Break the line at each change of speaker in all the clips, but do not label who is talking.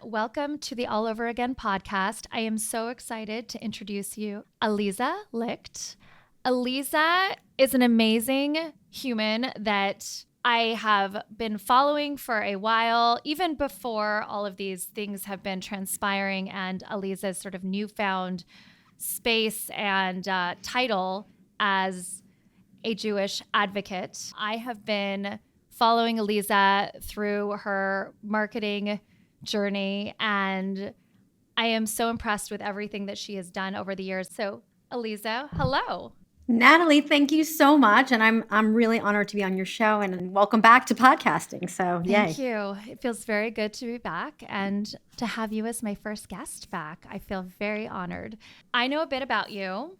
Welcome to the All Over Again podcast. I am so excited to introduce you, Aliza Licht. Aliza is an amazing human that I have been following for a while, even before all of these things have been transpiring, and Aliza's sort of newfound space and title as a Jewish advocate. I have been following Aliza through her marketing journey, and I am so impressed with everything that she has done over the years. So, Aliza, hello.
Natalie, thank you so much. And I'm really honored to be on your show and welcome back to podcasting. So yay.
Thank you. It feels very good to be back and to have you as my first guest back. I feel very honored. I know a bit about you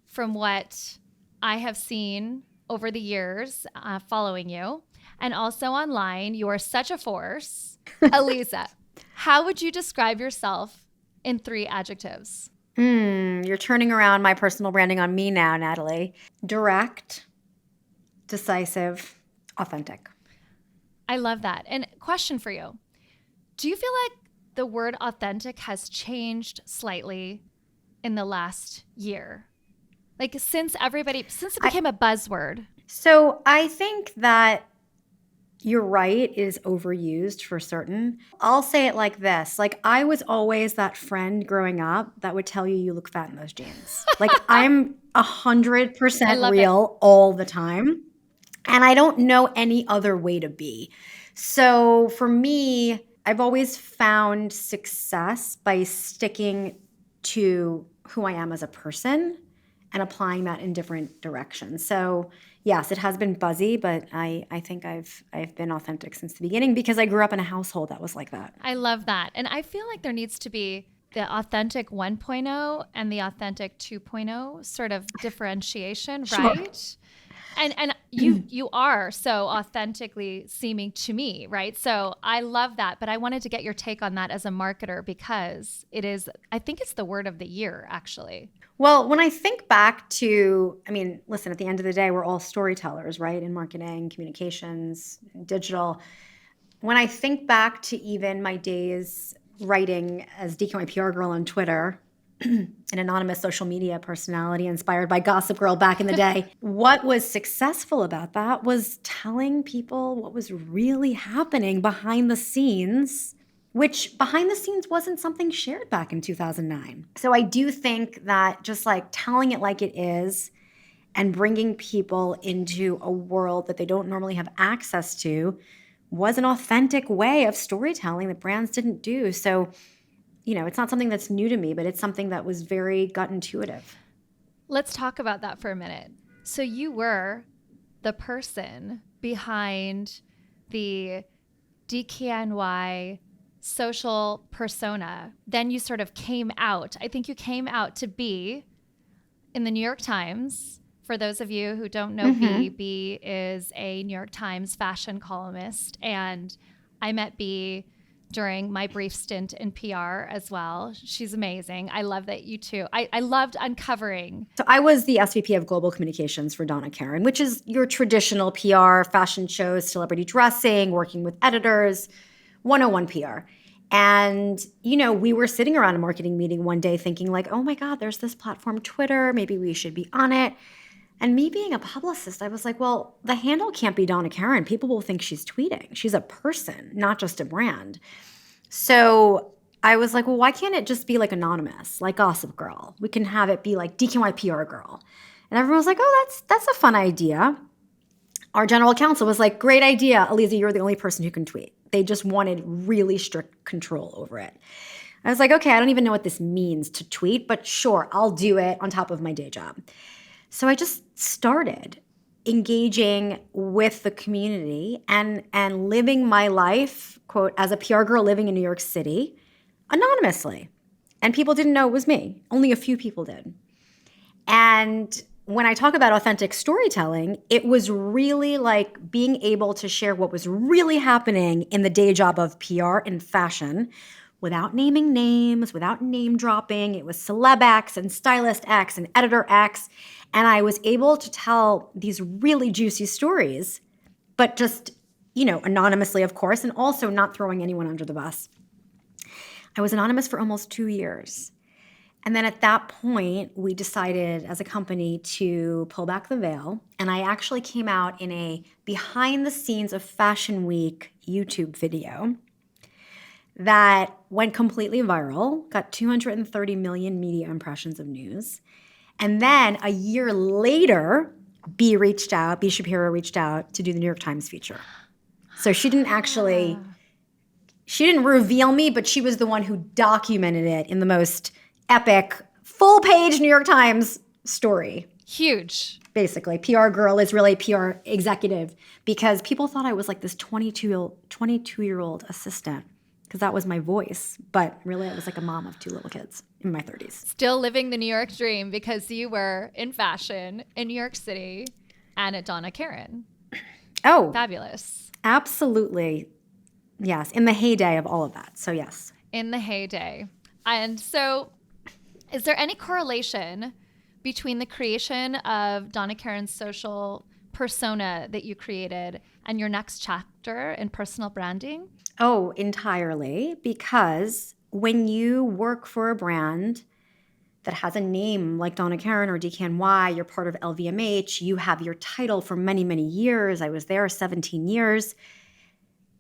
from what I have seen over the years following you, and also online. You are such a force. Aliza, how would you describe yourself in 3 adjectives?
You're turning around my personal branding on me now, Natalie. Direct, decisive, authentic.
I love that. And question for you. Do you feel like the word authentic has changed slightly in the last year? Like since it became a buzzword?
So I think that you're right, it is overused for certain. I'll say it like this. Like, I was always that friend growing up that would tell you look fat in those jeans. Like, I'm 100% real all the time. And I don't know any other way to be. So for me, I've always found success by sticking to who I am as a person and applying that in different directions. So yes, it has been buzzy, but I think I've been authentic since the beginning because I grew up in a household that was like that.
I love that. And I feel like there needs to be the authentic 1.0 and the authentic 2.0 sort of differentiation, right?
Sure.
And you are so authentically seeming to me, right? So I love that, but I wanted to get your take on that as a marketer because I think it's the word of the year, actually.
Well, when I think back to, listen, at the end of the day, we're all storytellers, right? In marketing, communications, digital. When I think back to even my days writing as DKY PR girl on Twitter, an anonymous social media personality inspired by Gossip Girl back in the day. What was successful about that was telling people what was really happening behind the scenes, which behind the scenes wasn't something shared back in 2009. So I do think that just like telling it like it is and bringing people into a world that they don't normally have access to was an authentic way of storytelling that brands didn't do. So it's not something that's new to me, but it's something that was very gut intuitive.
Let's talk about that for a minute. So you were the person behind the DKNY social persona. Then you sort of came out. I think you came out to be in the New York Times. For those of you who don't know B is a New York Times fashion columnist. And I met B during my brief stint in PR as well. She's amazing. I love that you too. I loved uncovering.
So I was the SVP of Global Communications for Donna Karan, which is your traditional PR, fashion shows, celebrity dressing, working with editors, 101 PR. And, we were sitting around a marketing meeting one day thinking like, oh my God, there's this platform, Twitter, maybe we should be on it. And me being a publicist, I was like, well, the handle can't be Donna Karan. People will think she's tweeting. She's a person, not just a brand. So I was like, well, why can't it just be like anonymous, like Gossip Girl? We can have it be like DKY PR girl. And everyone was like, oh, that's a fun idea. Our general counsel was like, great idea. Aliza, you're the only person who can tweet. They just wanted really strict control over it. I was like, okay, I don't even know what this means to tweet, but sure, I'll do it on top of my day job. So I just started engaging with the community and living my life, quote, as a PR girl living in New York City, anonymously. And people didn't know it was me. Only a few people did. And when I talk about authentic storytelling, it was really like being able to share what was really happening in the day job of PR and fashion without naming names, without name dropping. It was celeb X and stylist X and editor X. And I was able to tell these really juicy stories, but just, anonymously, of course, and also not throwing anyone under the bus. I was anonymous for almost 2 years. And then at that point, we decided as a company to pull back the veil. And I actually came out in a behind the scenes of Fashion Week YouTube video that went completely viral, got 230 million media impressions of news. And then a year later, B Shapiro reached out to do the New York Times feature. So she didn't reveal me, but she was the one who documented it in the most epic, full-page New York Times story.
Huge.
Basically, PR girl is really PR executive, because people thought I was like this 22-year-old assistant, because that was my voice. But really, I was like a mom of 2 little kids in my 30s.
Still living the New York dream, because you were in fashion in New York City and at Donna Karan.
Oh,
fabulous.
Absolutely. Yes, in the heyday of all of that. So yes.
In the heyday. And so is there any correlation between the creation of Donna Karan's social persona that you created and your next chapter in personal branding?
Oh, entirely. Because when you work for a brand that has a name like Donna Karan or DKNY, you're part of LVMH, you have your title for many, many years. I was there 17 years.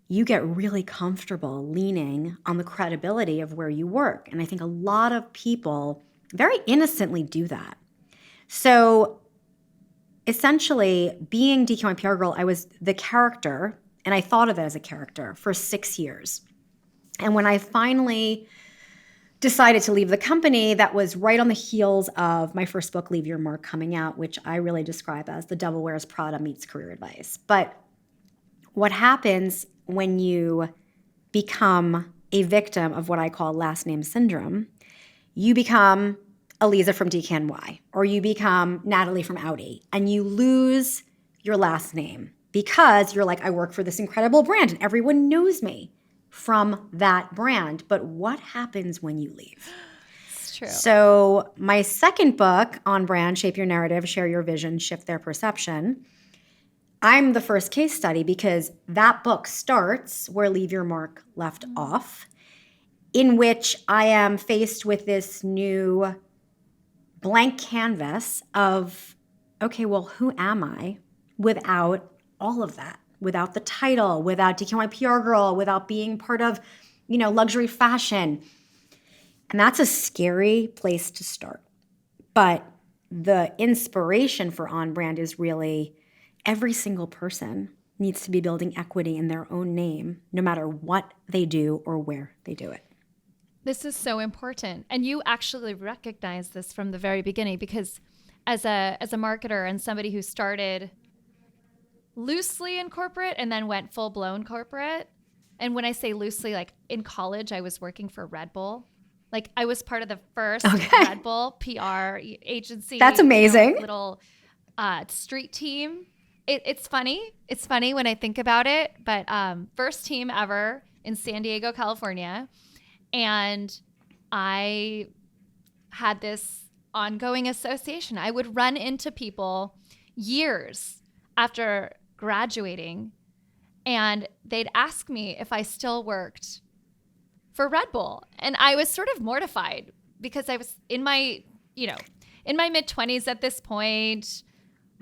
You get really comfortable leaning on the credibility of where you work. And I think a lot of people very innocently do that. So essentially, being DKNY PR girl, I was the character, and I thought of it as a character for 6 years. And when I finally decided to leave the company, that was right on the heels of my first book, Leave Your Mark, coming out, which I really describe as The Devil Wears Prada meets career advice. But what happens when you become a victim of what I call last name syndrome, you become Aliza from DKNY, or you become Natalie from Audi, and you lose your last name because you're like, I work for this incredible brand and everyone knows me from that brand. But what happens when you leave?
It's true.
So my second book on brand, Shape Your Narrative, Share Your Vision, Shift Their Perception, I'm the first case study, because that book starts where Leave Your Mark left off, in which I am faced with this new blank canvas of, okay, well, who am I without all of that? Without the title, without DKNY PR girl, without being part of, luxury fashion. And that's a scary place to start. But the inspiration for On Brand is really every single person needs to be building equity in their own name, no matter what they do or where they do it.
This is so important. And you actually recognize this from the very beginning, because as a marketer and somebody who started loosely in corporate and then went full-blown corporate, and when I say loosely, like in college, I was working for Red Bull. Like I was part of the first Red Bull PR agency.
That's amazing.
Little street team. It's funny. It's funny when I think about it, but first team ever in San Diego, California. And I had this ongoing association. I would run into people years after graduating, and they'd ask me if I still worked for Red Bull. And I was sort of mortified, because I was in my mid-20s at this point,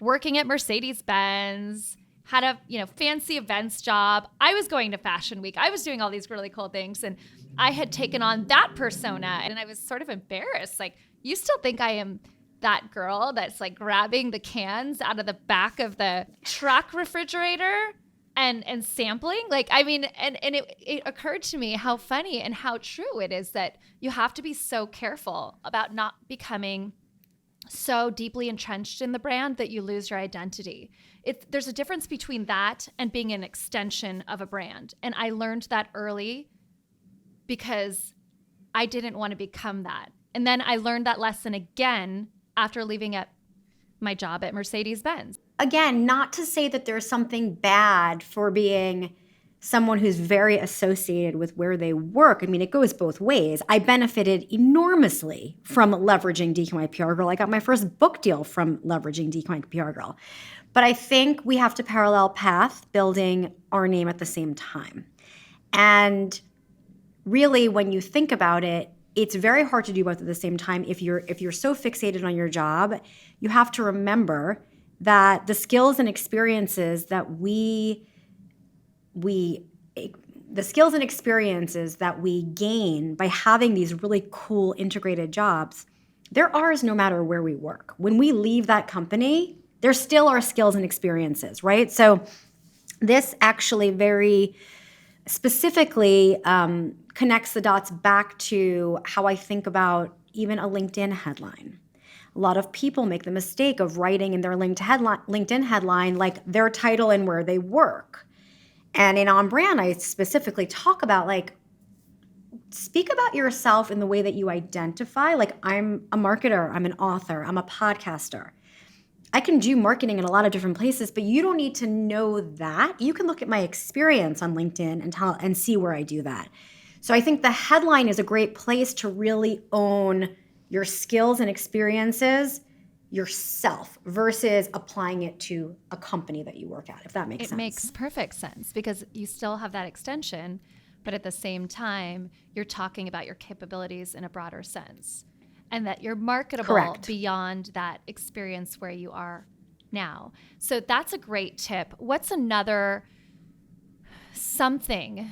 working at Mercedes-Benz, had a fancy events job. I was going to Fashion Week. I was doing all these really cool things, and I had taken on that persona, and I was sort of embarrassed. Like, you still think I am that girl that's like grabbing the cans out of the back of the truck refrigerator and sampling? Like, I mean, and it occurred to me how funny and how true it is that you have to be so careful about not becoming so deeply entrenched in the brand that you lose your identity. There's a difference between that and being an extension of a brand. And I learned that early, because I didn't want to become that. And then I learned that lesson again after leaving my job at Mercedes-Benz.
Again, not to say that there's something bad for being someone who's very associated with where they work. I mean, it goes both ways. I benefited enormously from leveraging DKNY PR Girl. I got my first book deal from leveraging DKNY PR Girl. But I think we have to parallel path building our name at the same time. And really, when you think about it, it's very hard to do both at the same time. If you're so fixated on your job, you have to remember that the skills and experiences that we gain by having these really cool integrated jobs, they're ours no matter where we work. When we leave that company, there still are skills and experiences, right? So this actually very specifically connects the dots back to how I think about even a LinkedIn headline. A lot of people make the mistake of writing in their LinkedIn headline like their title and where they work. And in On Brand, I specifically talk about like, speak about yourself in the way that you identify. Like, I'm a marketer, I'm an author, I'm a podcaster. I can do marketing in a lot of different places, but you don't need to know that. You can look at my experience on LinkedIn and see where I do that. So I think the headline is a great place to really own your skills and experiences yourself versus applying it to a company that you work at, if that makes sense.
It makes perfect sense because you still have that extension, but at the same time, you're talking about your capabilities in a broader sense. And that you're marketable
Correct.
beyond that experience where you are now. So that's a great tip. What's another something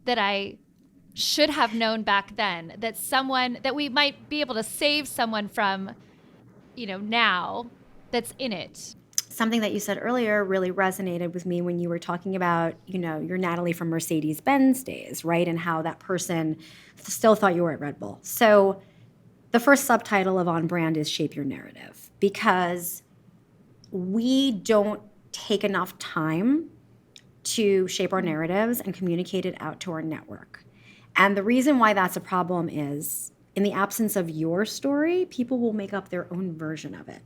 that I should have known back then that we might be able to save someone from, now that's in it?
Something that you said earlier really resonated with me when you were talking about, your Natalie from Mercedes-Benz days, right? And how that person still thought you were at Red Bull. So the first subtitle of On Brand is Shape Your Narrative, because we don't take enough time to shape our narratives and communicate it out to our network. And the reason why that's a problem is in the absence of your story, people will make up their own version of it.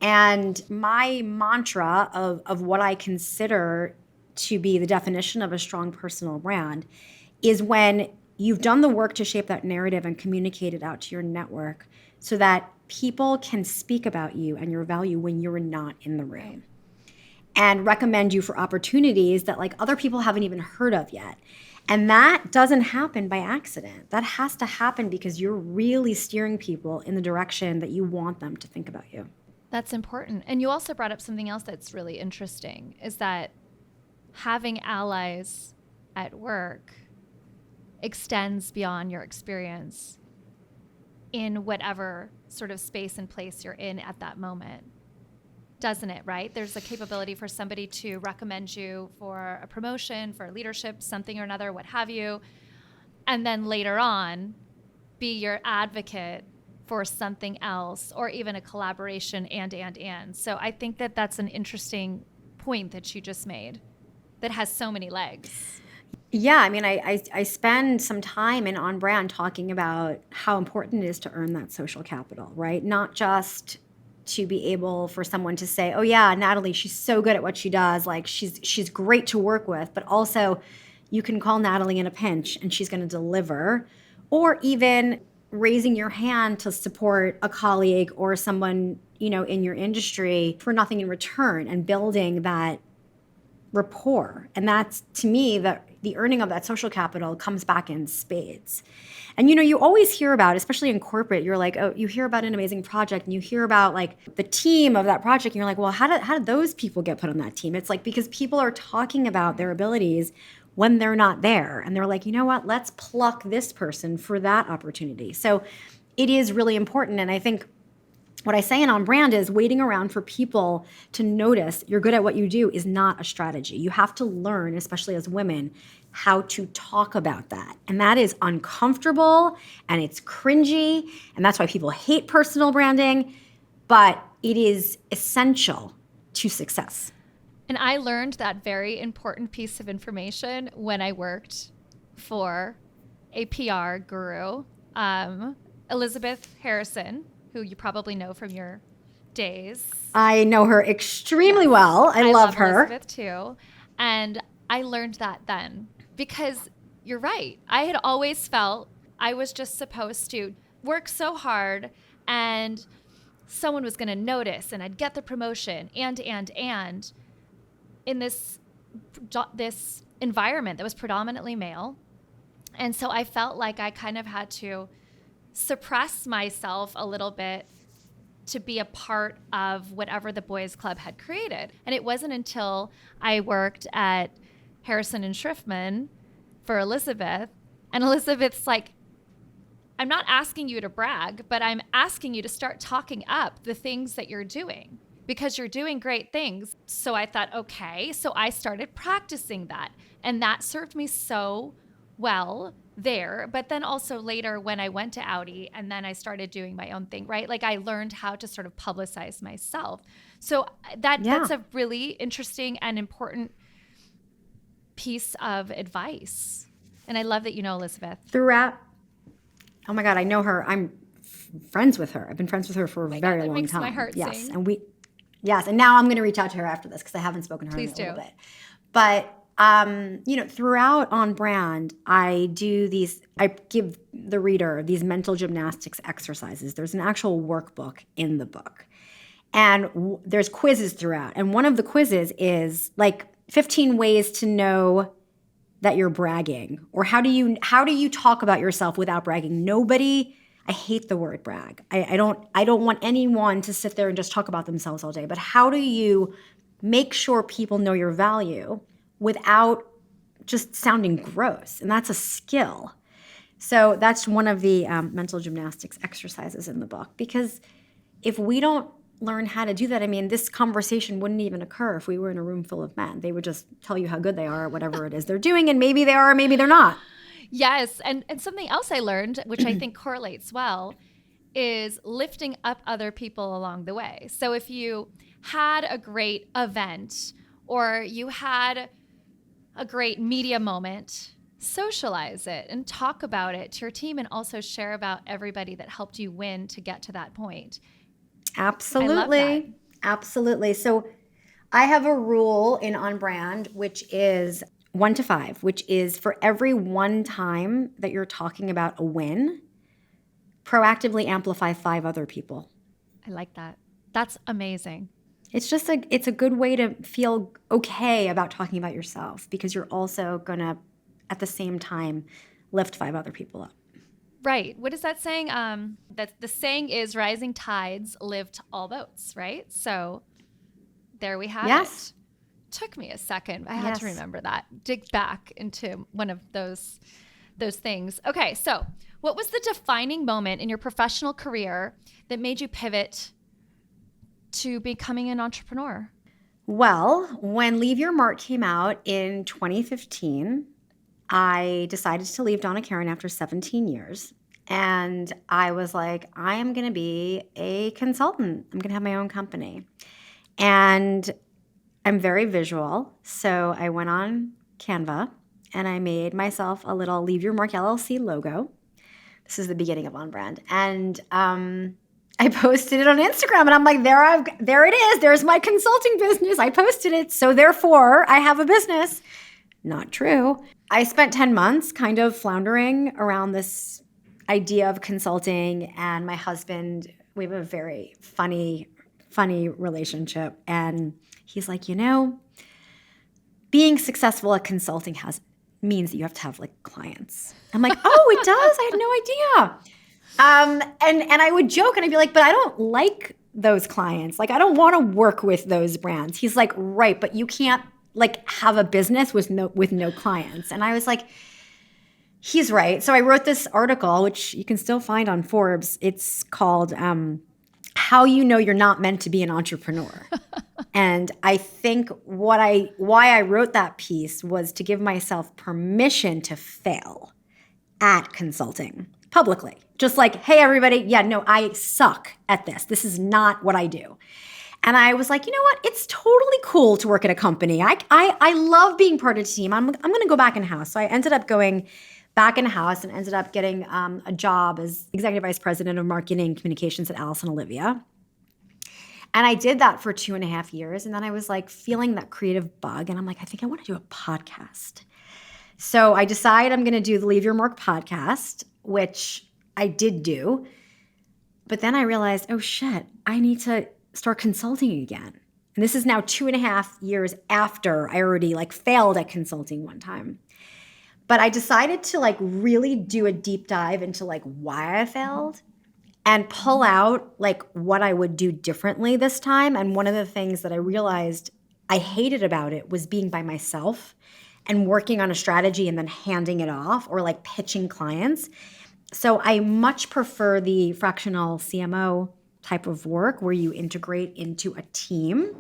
And my mantra of what I consider to be the definition of a strong personal brand is when you've done the work to shape that narrative and communicate it out to your network so that people can speak about you and your value when you're not in the room and recommend you for opportunities that like other people haven't even heard of yet. And that doesn't happen by accident. That has to happen because you're really steering people in the direction that you want them to think about you.
That's important. And you also brought up something else that's really interesting, is that having allies at work extends beyond your experience in whatever sort of space and place you're in at that moment, doesn't it, right? There's a capability for somebody to recommend you for a promotion, for leadership, something or another, what have you, and then later on be your advocate for something else or even a collaboration and. So I think that that's an interesting point that you just made that has so many legs.
Yeah, I mean, I spend some time in On Brand talking about how important it is to earn that social capital, right? Not just to be able for someone to say, oh yeah, Natalie, she's so good at what she does. Like she's great to work with, but also you can call Natalie in a pinch and she's going to deliver. Or even raising your hand to support a colleague or someone, in your industry for nothing in return and building that rapport. And that's, to me, the earning of that social capital comes back in spades. And you always hear about, especially in corporate, you're like, oh, you hear about an amazing project and you hear about like the team of that project and you're like, well, how did those people get put on that team? It's like because people are talking about their abilities when they're not there. And they're like, you know what, let's pluck this person for that opportunity. So it is really important. And I think what I say in On Brand is waiting around for people to notice you're good at what you do is not a strategy. You have to learn, especially as women, how to talk about that. And that is uncomfortable and it's cringy. And that's why people hate personal branding. But it is essential to success.
And I learned that very important piece of information when I worked for a PR guru, Elizabeth Harrison, who you probably know from your days.
I know her extremely well. I love her.
Elizabeth too. And I learned that then because you're right. I had always felt I was just supposed to work so hard and someone was going to notice and I'd get the promotion and in this environment that was predominantly male And so I felt like I kind of had to suppress myself a little bit to be a part of whatever the boys club had created. And it wasn't until I worked at Harrison and Schriftman for Elizabeth, and Elizabeth's like, I'm not asking you to brag, but I'm asking you to start talking up the things that you're doing because you're doing great things. So I thought, okay. So I started practicing that. And that served me so well there. But then also later when I went to Audi and then I started doing my own thing, right? Like I learned how to sort of publicize myself. So that's a really interesting and important piece of advice. And I love that you know Elizabeth.
Throughout, oh my God, I know her. I'm friends with her. I've been friends with her for a very long
makes
time.
my heart
yes,
sing.
and now I'm going to reach out to her after this because I haven't spoken to her in a little bit. But throughout On Brand, I give the reader these mental gymnastics exercises. There's an actual workbook in the book. And there's quizzes throughout. And one of the quizzes is like 15 ways to know that you're bragging, or how do you talk about yourself without bragging? I hate the word brag. I don't want anyone to sit there and just talk about themselves all day, but how do you make sure people know your value without just sounding gross? And that's a skill. So that's one of the mental gymnastics exercises in the book, because if we don't learn how to do that, I mean, this conversation wouldn't even occur if we were in a room full of men. They would just tell you how good they are at whatever it is they're doing, and maybe they are, or maybe they're not.
Yes. And something else I learned, which I think correlates well, is lifting up other people along the way. So if you had a great event or you had a great media moment, socialize it and talk about it to your team, and also share about everybody that helped you win to get to that point.
Absolutely. Absolutely. So I have a rule in On Brand, which is 1 to 5, which is for every one time that you're talking about a win, proactively amplify 5 other people.
I like that. That's amazing.
It's a good way to feel okay about talking about yourself, because you're also going to, at the same time, lift 5 other people up.
Right. What is that saying? That the saying is rising tides lift all boats, right? So there we have it. Took me a second. I had to remember that. Dig back into one of those things. Okay, so what was the defining moment in your professional career that made you pivot to becoming an entrepreneur?
Well, when Leave Your Mark came out in 2015, I decided to leave Donna Karan after 17 years. And I was like, I am going to be a consultant. I'm going to have my own company. And I'm very visual. So I went on Canva and I made myself a little Leave Your Mark LLC logo. This is the beginning of On Brand. And I posted it on Instagram, and I'm like, there it is. There's my consulting business. I posted it. So therefore, I have a business. Not true. I spent 10 months kind of floundering around this idea of consulting, and my husband, we have a very funny relationship. And he's like, being successful at consulting means that you have to have like clients. I'm like, oh, it does? I had no idea. And I would joke and I'd be like, but I don't like those clients. Like, I don't want to work with those brands. He's like, right, but you can't like have a business with no clients. And I was like, he's right. So I wrote this article, which you can still find on Forbes. It's called How You Know You're Not Meant to Be an Entrepreneur. And I think why I wrote that piece was to give myself permission to fail at consulting publicly. Just like, hey, everybody, I suck at this. This is not what I do. And I was like, you know what? It's totally cool to work at a company. I love being part of a team. I'm going to go back in-house. So I ended up going back in-house and ended up getting a job as Executive Vice President of Marketing and Communications at Alice and Olivia. And I did that for 2.5 years. And then I was like feeling that creative bug. And I'm like, I think I want to do a podcast. So I decided I'm going to do the Leave Your Mark podcast, which I did do. But then I realized, oh shit, I need to start consulting again. And this is now 2.5 years after I already like failed at consulting one time. But I decided to like really do a deep dive into like why I failed and pull out like what I would do differently this time. And one of the things that I realized I hated about it was being by myself and working on a strategy and then handing it off or like pitching clients. So I much prefer the fractional CMO type of work where you integrate into a team.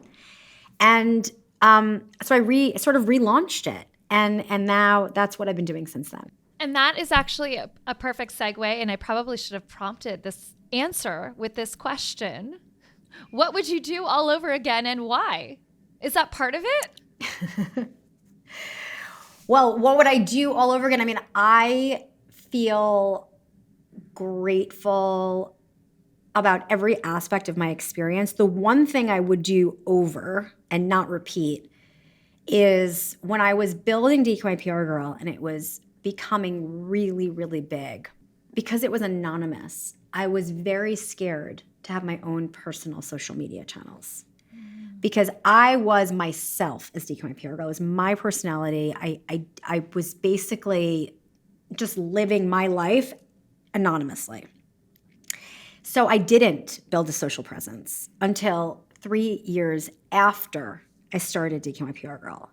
And so I sort of relaunched it. And now that's what I've been doing since then.
And that is actually a perfect segue. And I probably should have prompted this answer with this question. What would you do all over again and why? Is that part of it?
Well, what would I do all over again? I mean, I feel grateful about every aspect of my experience. The one thing I would do over and not repeat is when I was building DQI PR Girl and it was becoming really, really big, because it was anonymous, I was very scared to have my own personal social media channels. Because I was myself as DQI PR Girl. It was my personality. I was basically just living my life anonymously. So I didn't build a social presence until 3 years after I started DQI PR Girl,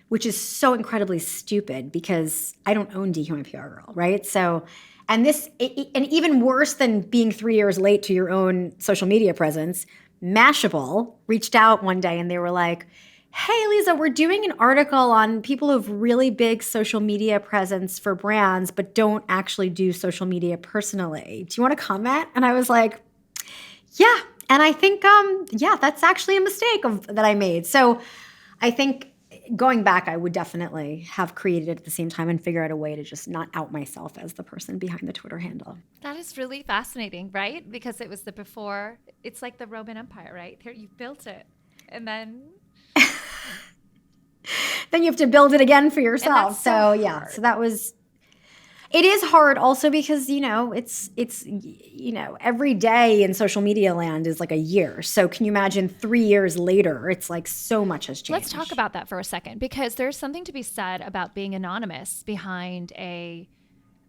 which is so incredibly stupid because I don't own DQI PR Girl, right? So, and even worse than being 3 years late to your own social media presence, Mashable reached out one day and they were like, hey, Aliza, we're doing an article on people who have really big social media presence for brands, but don't actually do social media personally. Do you want to comment? And I was like, yeah. And I think, that's actually a mistake that I made. So I think going back, I would definitely have created it at the same time and figure out a way to just not out myself as the person behind the Twitter handle.
That is really fascinating, right? Because it was the before, it's like the Roman Empire, right? Here, you built it. And then
then you have to build it again for yourself.
So
yeah, so that was, it is hard also because, it's every day in social media land is like a year. So can you imagine 3 years later, it's like so much has changed.
Let's talk about that for a second, because there's something to be said about being anonymous behind a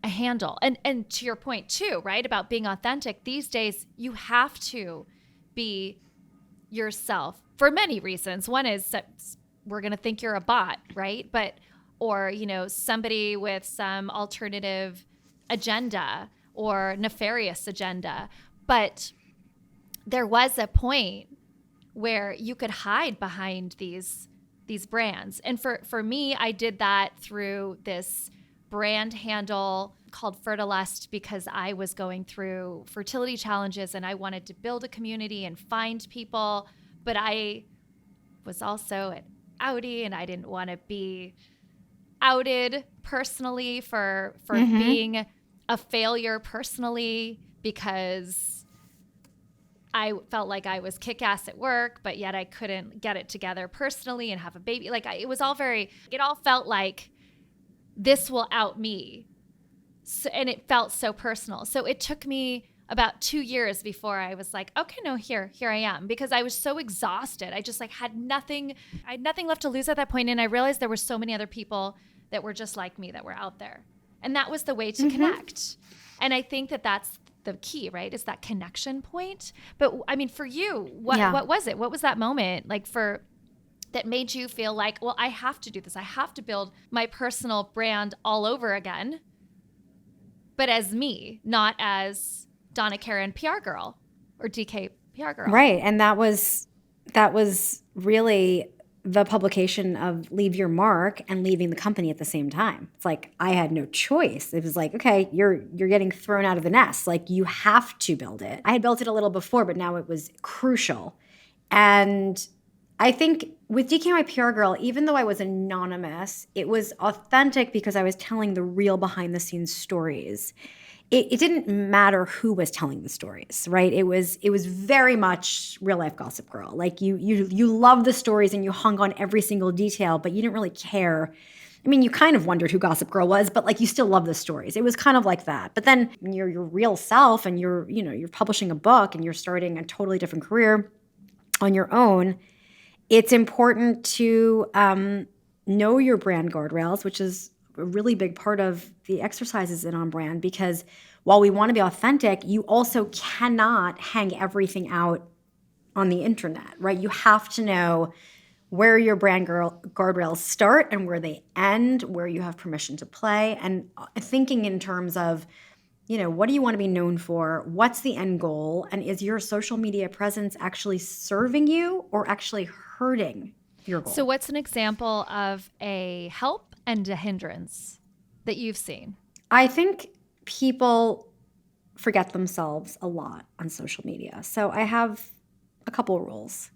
handle. And to your point too, right? About being authentic. These days, you have to be yourself for many reasons. One is that we're going to think you're a bot, right? Or somebody with some alternative agenda or nefarious agenda. But there was a point where you could hide behind these brands. And for me, I did that through this brand handle called Fertilest because I was going through fertility challenges and I wanted to build a community and find people. But I was also an outie and I didn't want to be outed personally for being a failure personally, because I felt like I was kick-ass at work, but yet I couldn't get it together personally and have a baby. It all felt like this will out me. So, and it felt so personal. So it took me about 2 years before I was like, okay, no, here I am, because I was so exhausted. I just had nothing left to lose at that point. And I realized there were so many other people that were just like me that were out there. And that was the way to connect. And I think that that's the key, right? Is that connection point. But I mean, for you, what was it? What was that moment that made you feel like, well, I have to do this. I have to build my personal brand all over again, but as me, not as Donna Karan PR Girl or DK PR Girl.
Right. And that was really the publication of Leave Your Mark and leaving the company at the same time. It's like I had no choice. It was like, okay, you're getting thrown out of the nest. Like you have to build it. I had built it a little before, but now it was crucial. And I think with DKY PR Girl, even though I was anonymous, it was authentic because I was telling the real behind the scenes stories. It didn't matter who was telling the stories, right? It was very much real life Gossip Girl. Like you loved the stories and you hung on every single detail, but you didn't really care. I mean, you kind of wondered who Gossip Girl was, but like you still loved the stories. It was kind of like that. But then when you're your real self and you're publishing a book and you're starting a totally different career on your own, it's important to know your brand guardrails, which is a really big part of the exercises in On Brand, because while we want to be authentic, you also cannot hang everything out on the internet, right? You have to know where your brand guardrails start and where they end, where you have permission to play, and thinking in terms of, what do you want to be known for? What's the end goal? And is your social media presence actually serving you or actually hurting your goal?
So what's an example of a help and a hindrance that you've seen?
I think people forget themselves a lot on social media. So I have a couple rules.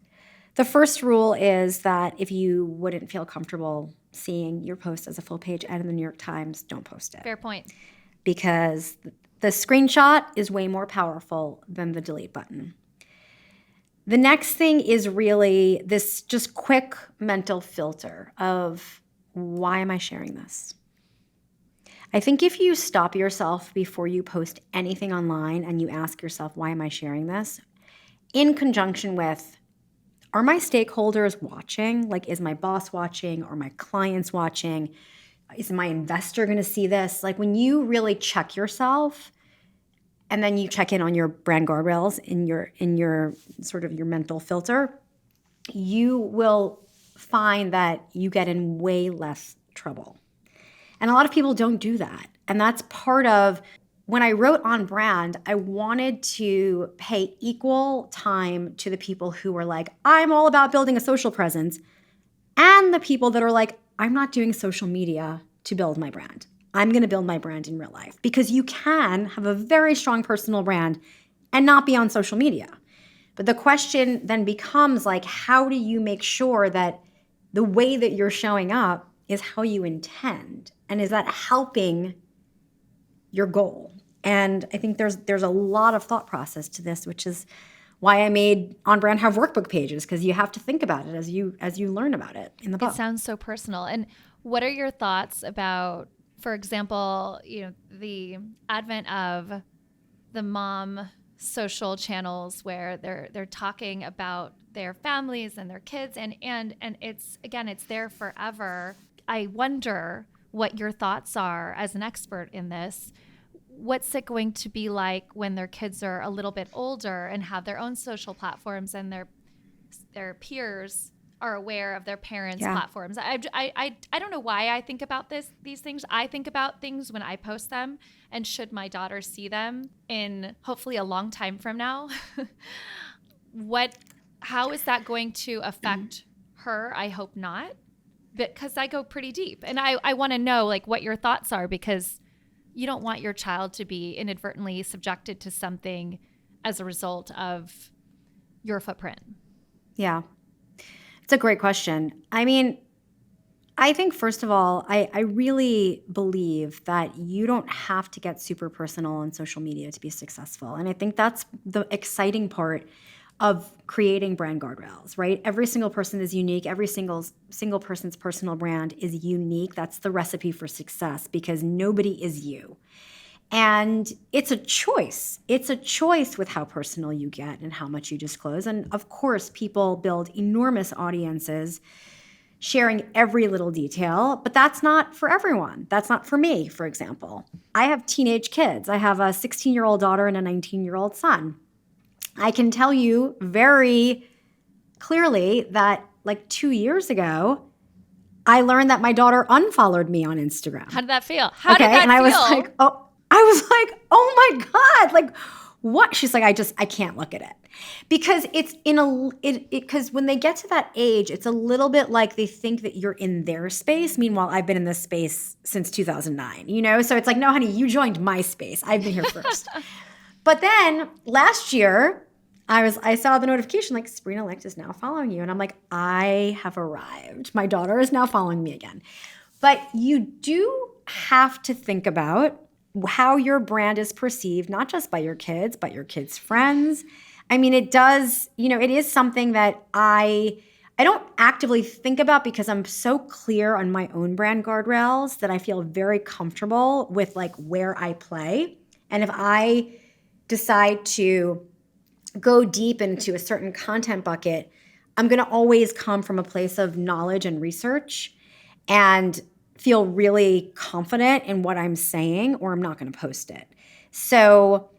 The first rule is that if you wouldn't feel comfortable seeing your post as a full page ad in the New York Times, don't post it.
Fair point.
Because the screenshot is way more powerful than the delete button. The next thing is really this just quick mental filter of, why am I sharing this? I think if you stop yourself before you post anything online and you ask yourself, why am I sharing this? In conjunction with, are my stakeholders watching? Like, is my boss watching? Are my clients watching? Is my investor going to see this? Like, when you really check yourself and then you check in on your brand guardrails in your sort of your mental filter, you will find that you get in way less trouble. And a lot of people don't do that. And that's part of when I wrote On Brand, I wanted to pay equal time to the people who were like, I'm all about building a social presence, and the people that are like, I'm not doing social media to build my brand. I'm going to build my brand in real life. Because you can have a very strong personal brand and not be on social media. But the question then becomes like, how do you make sure that the way that you're showing up is how you intend? And is that helping your goal? And I think there's a lot of thought process to this, which is why I made On Brand have workbook pages, because you have to think about it as you learn about it in the book.
It sounds so personal. And what are your thoughts about, for example, the advent of the mom social channels where they're talking about their families and their kids, and it's there forever. I wonder what your thoughts are as an expert in this. What's it going to be like when their kids are a little bit older and have their own social platforms and their peers are aware of their parents' platforms? I don't know why I think about these things. I think about things when I post them, and should my daughter see them in hopefully a long time from now, how is that going to affect her? I hope not, because I go pretty deep, and I want to know like what your thoughts are, because you don't want your child to be inadvertently subjected to something as a result of your footprint.
Yeah. It's a great question. I mean, I think, first of all, I really believe that you don't have to get super personal on social media to be successful. And I think that's the exciting part of creating brand guardrails, right? Every single person is unique. Every single person's personal brand is unique. That's the recipe for success, because nobody is you. And it's a choice. It's a choice with how personal you get and how much you disclose. And of course, people build enormous audiences sharing every little detail, but that's not for everyone. That's not for me, for example. I have teenage kids. I have a 16-year-old daughter and a 19-year-old son. I can tell you very clearly that like 2 years ago, I learned that my daughter unfollowed me on Instagram.
How did that feel? How did that
and I
feel?
I was like, oh my God, like what? She's like, I can't look at it. Because because when they get to that age, it's a little bit like they think that you're in their space. Meanwhile, I've been in this space since 2009, So it's like, no, honey, you joined my space. I've been here first. But then last year, I saw the notification like, Sabrina Licht is now following you. And I'm like, I have arrived. My daughter is now following me again. But you do have to think about how your brand is perceived, not just by your kids, but your kids' friends. I mean, it does, it is something that I don't actively think about, because I'm so clear on my own brand guardrails that I feel very comfortable with like where I play. And if I decide to go deep into a certain content bucket, I'm going to always come from a place of knowledge and research and feel really confident in what I'm saying, or I'm not going to post it. So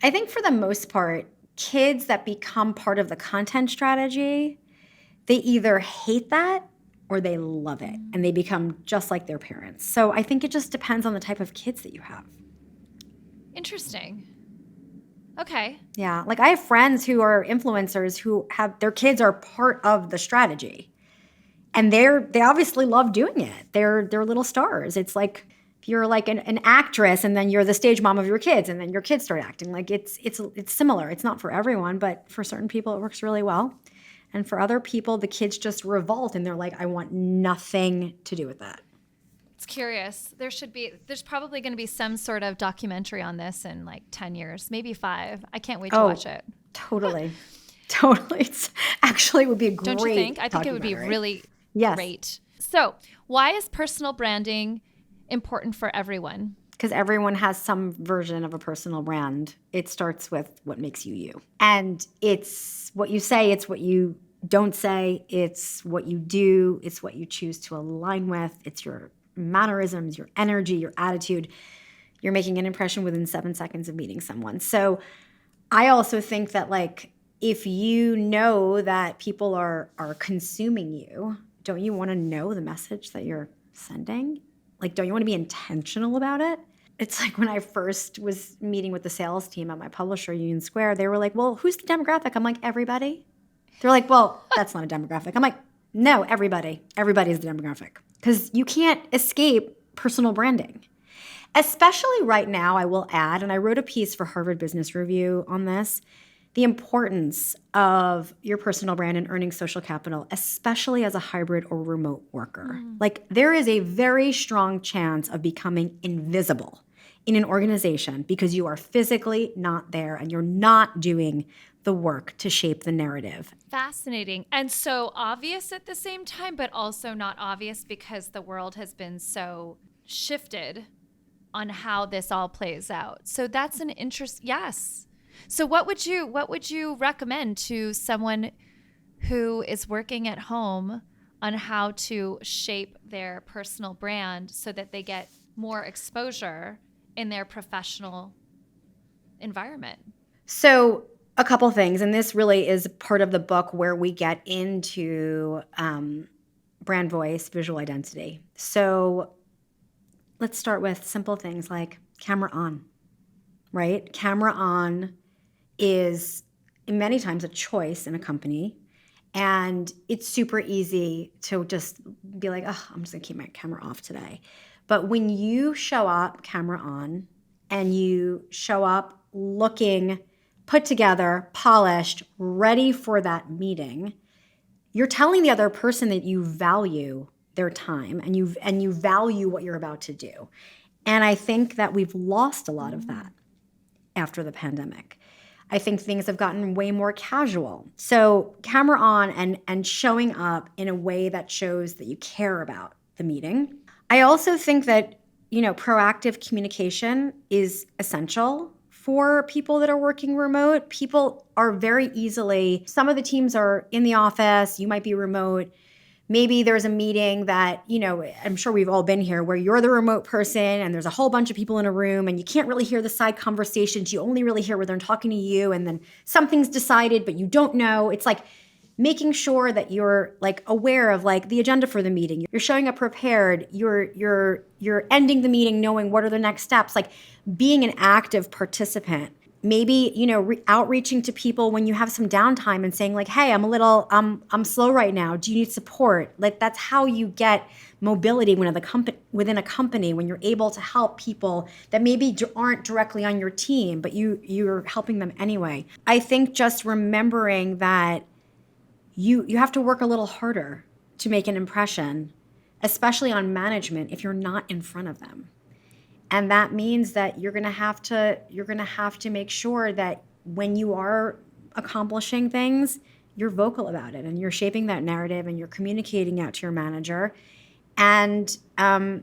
I think for the most part, kids that become part of the content strategy, they either hate that or they love it, and they become just like their parents. So I think it just depends on the type of kids that you have.
Interesting. Okay.
Yeah. Like I have friends who are influencers who have their kids are part of the strategy. And they obviously love doing it. They're little stars. It's like if you're like an actress and then you're the stage mom of your kids and then your kids start acting. Like it's similar. It's not for everyone, but for certain people it works really well. And for other people, the kids just revolt and they're like, I want nothing to do with that.
It's curious. There's probably going to be some sort of documentary on this in like 10 years, maybe 5. I can't wait to watch it.
Totally. Totally. It's actually would be a great
Don't you think? I think it would be really great. So why is personal branding important for everyone?
Because everyone has some version of a personal brand. It starts with what makes you you. And it's what you say, it's what you don't say, it's what you do, it's what you choose to align with, it's your mannerisms, your energy, your attitude. You're making an impression within 7 seconds of meeting someone. So I also think that like if you know that people are consuming you, don't you want to know the message that you're sending? Like, don't you want to be intentional about it? It's like when I first was meeting with the sales team at my publisher, Union Square, they were like, well, who's the demographic? I'm like, everybody. They're like, well, that's not a demographic. I'm like, no, everybody. Everybody is the demographic. Because you can't escape personal branding. Especially right now, I will add, and I wrote a piece for Harvard Business Review on this, the importance of your personal brand and earning social capital, especially as a hybrid or remote worker. Like there is a very strong chance of becoming invisible in an organization because you are physically not there and you're not doing the work to shape the narrative.
Fascinating. And so obvious at the same time, but also not obvious because the world has been so shifted on how this all plays out. So that's an interest. Yes. So what would you recommend to someone who is working at home on how to shape their personal brand so that they get more exposure in their professional environment?
So a couple things, and this really is part of the book where we get into brand voice, visual identity. So let's start with simple things like camera on, right? Camera on is many times a choice in a company. And it's super easy to just be like, oh, I'm just gonna keep my camera off today. But when you show up camera on and you show up looking put together, polished, ready for that meeting, you're telling the other person that you value their time and you value what you're about to do. And I think that we've lost a lot of that after the pandemic. I think things have gotten way more casual. So camera on and showing up in a way that shows that you care about the meeting. I also think that, proactive communication is essential for people that are working remote. People are very easily, some of the teams are in the office, you might be remote. Maybe there's a meeting that, I'm sure we've all been here where you're the remote person and there's a whole bunch of people in a room and you can't really hear the side conversations. You only really hear where they're talking to you and then something's decided, but you don't know. It's like making sure that you're like aware of like the agenda for the meeting. You're showing up prepared. You're ending the meeting knowing what are the next steps, like being an active participant. Maybe, outreaching to people when you have some downtime and saying like, hey, I'm I'm slow right now. Do you need support? Like that's how you get mobility within a company when you're able to help people that maybe aren't directly on your team, but you're helping them anyway. I think just remembering that you have to work a little harder to make an impression, especially on management if you're not in front of them. And that means that you're going to have to make sure that when you are accomplishing things, you're vocal about it and you're shaping that narrative and you're communicating out to your manager, and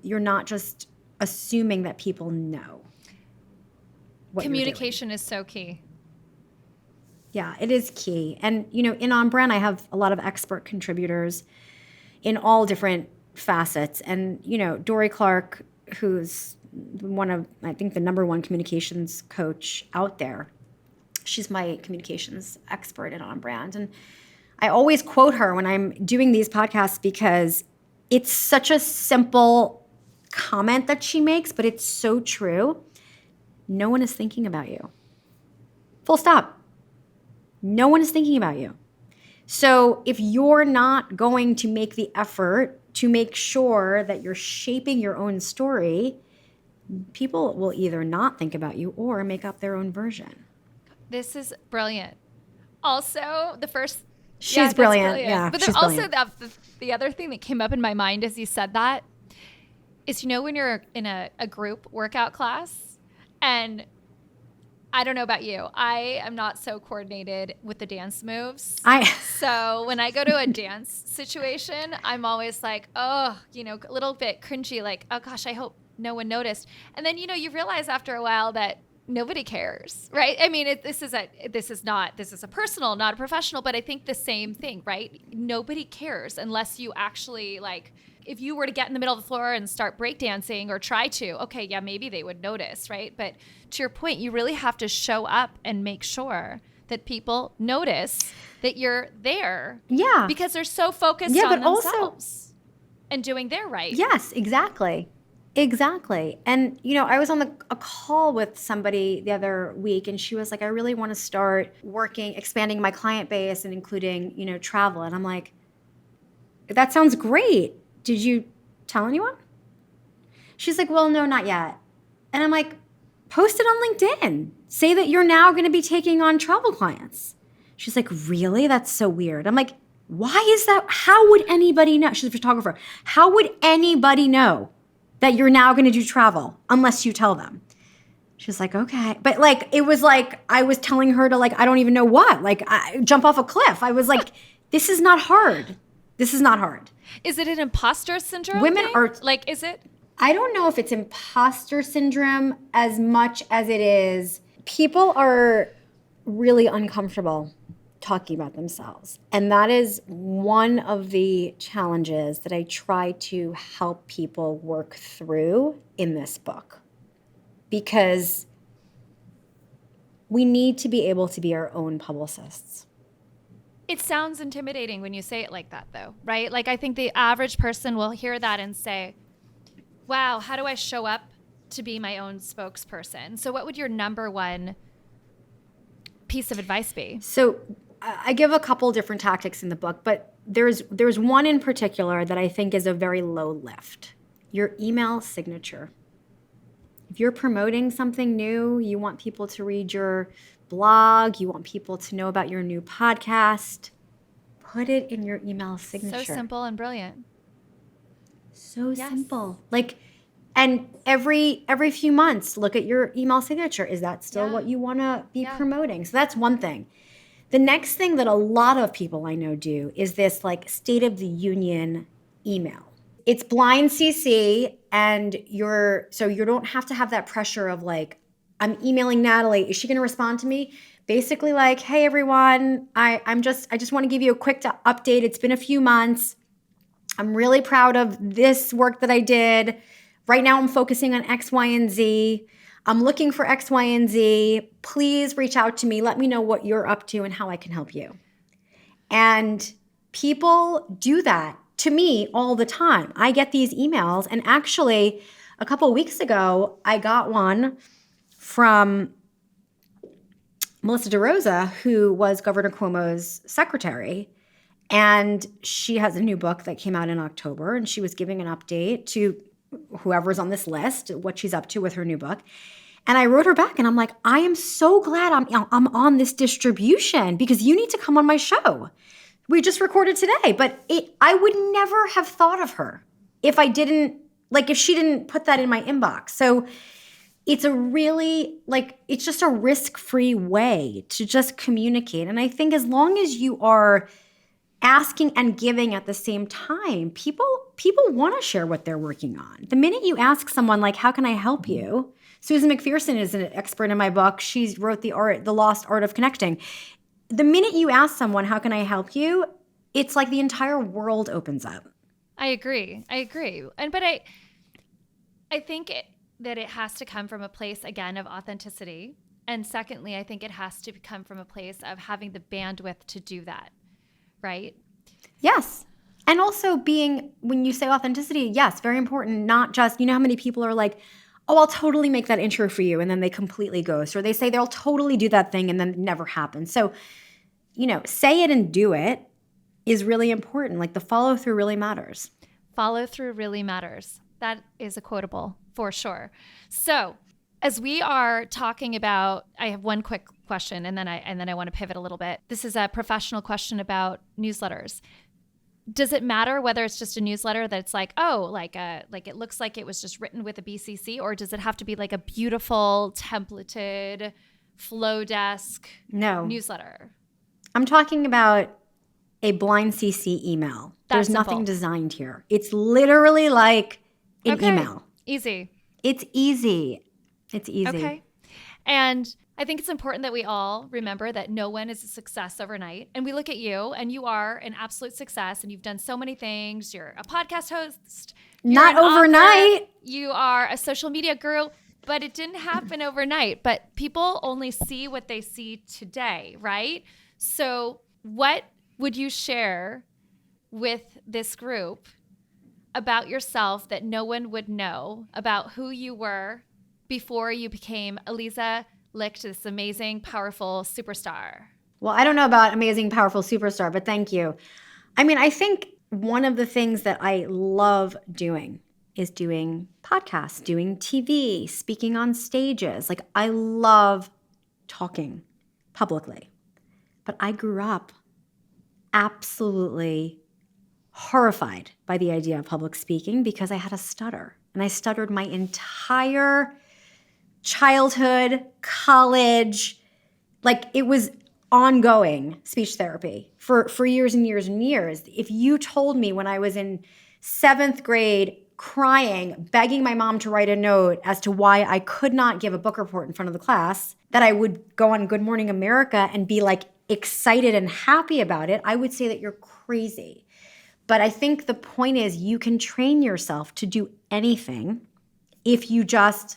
you're not just assuming that people know what
communication is so key.
Yeah, it is key. And in On Brand, I have a lot of expert contributors in all different facets. And, Dory Clark, who's one of, I think, the number one communications coach out there, she's my communications expert and on brand. And I always quote her when I'm doing these podcasts because it's such a simple comment that she makes, but it's so true. No one is thinking about you. Full stop. No one is thinking about you. So if you're not going to make the effort to make sure that you're shaping your own story, people will either not think about you or make up their own version.
This is brilliant. Also, the first...
She's brilliant. Yeah,
but
she's
also
brilliant.
the other thing that came up in my mind as you said that is, when you're in a group workout class, and I don't know about you, I am not so coordinated with the dance moves. So when I go to a dance situation, I'm always like, oh, a little bit cringy, like, oh gosh, I hope no one noticed. And then, you realize after a while that nobody cares, right? I mean, this is a personal, not a professional, but I think the same thing, right? Nobody cares unless you actually, like, if you were to get in the middle of the floor and start breakdancing or try to, okay, yeah, maybe they would notice, right? But to your point, you really have to show up and make sure that people notice that you're there.
Yeah.
Because they're so focused on themselves and doing their right.
Yes, exactly. Exactly. And, I was on a call with somebody the other week, and she was like, I really want to start expanding my client base and including, travel. And I'm like, that sounds great. Did you tell anyone? She's like, well, no, not yet. And I'm like, post it on LinkedIn. Say that you're now going to be taking on travel clients. She's like, really? That's so weird. I'm like, why is that? How would anybody know? She's a photographer. How would anybody know that you're now going to do travel unless you tell them? She's like, okay. But it was like, I was telling her to I don't even know what, jump off a cliff. I was like, this is not hard. This is not hard.
Is it an imposter syndrome
Women
thing?
are...
is it?
I don't know if it's imposter syndrome as much as it is people are really uncomfortable talking about themselves. And that is one of the challenges that I try to help people work through in this book. Because we need to be able to be our own publicists.
It sounds intimidating when you say it like that, though, right? I think the average person will hear that and say, wow, how do I show up to be my own spokesperson? So what would your number one piece of advice be?
So I give a couple different tactics in the book, but there's one in particular that I think is a very low lift. Your email signature. If you're promoting something new, you want people to read your blog, you want people to know about your new podcast, put it in your email signature.
So simple and brilliant.
So simple. And every few months, look at your email signature. Is that still what you want to be promoting? So that's one thing. The next thing that a lot of people I know do is this State of the Union email. It's blind CC, and you don't have to have that pressure of I'm emailing Natalie. Is she going to respond to me? Basically hey everyone, I just want to give you a quick update. It's been a few months. I'm really proud of this work that I did. Right now I'm focusing on X, Y, and Z. I'm looking for X, Y, and Z. Please reach out to me. Let me know what you're up to and how I can help you. And people do that to me all the time. I get these emails, and actually a couple of weeks ago, I got one from Melissa DeRosa, who was Governor Cuomo's secretary. And she has a new book that came out in October, and she was giving an update to whoever's on this list, what she's up to with her new book. And I wrote her back, and I'm like, I am so glad I'm on this distribution because you need to come on my show. We just recorded today, but I would never have thought of her if if she didn't put that in my inbox. So it's a really, it's just a risk-free way to just communicate. And I think as long as you are asking and giving at the same time, people want to share what they're working on. The minute you ask someone how can I help you? Susan McPherson is an expert in my book. She wrote The Lost Art of Connecting. The minute you ask someone, how can I help you? It's the entire world opens up.
I agree. I think that it has to come from a place, again, of authenticity. And secondly, I think it has to come from a place of having the bandwidth to do that, right?
Yes. And also being, when you say authenticity, yes, very important. Not just, you know how many people are like, oh, I'll totally make that intro for you. And then they completely ghost. Or they say they'll totally do that thing and then it never happens. So, say it and do it is really important. Like the follow through really matters.
Follow through really matters. That is a quotable for sure. So, as we are talking about, I have one quick question, and then I want to pivot a little bit. This is a professional question about newsletters. Does it matter whether it's just a newsletter that's like, like it looks like it was just written with a BCC, or does it have to be like a beautiful templated flow desk newsletter?
I'm talking about a blind CC email. There's nothing designed here. It's literally like an email.
Easy.
It's easy.
Okay. And I think it's important that we all remember that no one is a success overnight. And we look at you, and you are an absolute success, and you've done so many things. You're a podcast host.
Not overnight.
Author, you are a social media guru, but it didn't happen overnight. But people only see what they see today, right? So what would you share with this group about yourself that no one would know about who you were before you became Aliza Licht, this amazing, powerful superstar?
Well, I don't know about amazing, powerful superstar, but thank you. I mean, I think one of the things that I love doing is doing podcasts, doing TV, speaking on stages. Like, I love talking publicly. But I grew up absolutely horrified by the idea of public speaking because I had a stutter. And I stuttered my entire childhood, college. Like, it was ongoing speech therapy for years and years and years. If you told me when I was in 7th grade crying, begging my mom to write a note as to why I could not give a book report in front of the class, that I would go on Good Morning America and be like excited and happy about it, I would say that you're crazy. But I think the point is you can train yourself to do anything if you just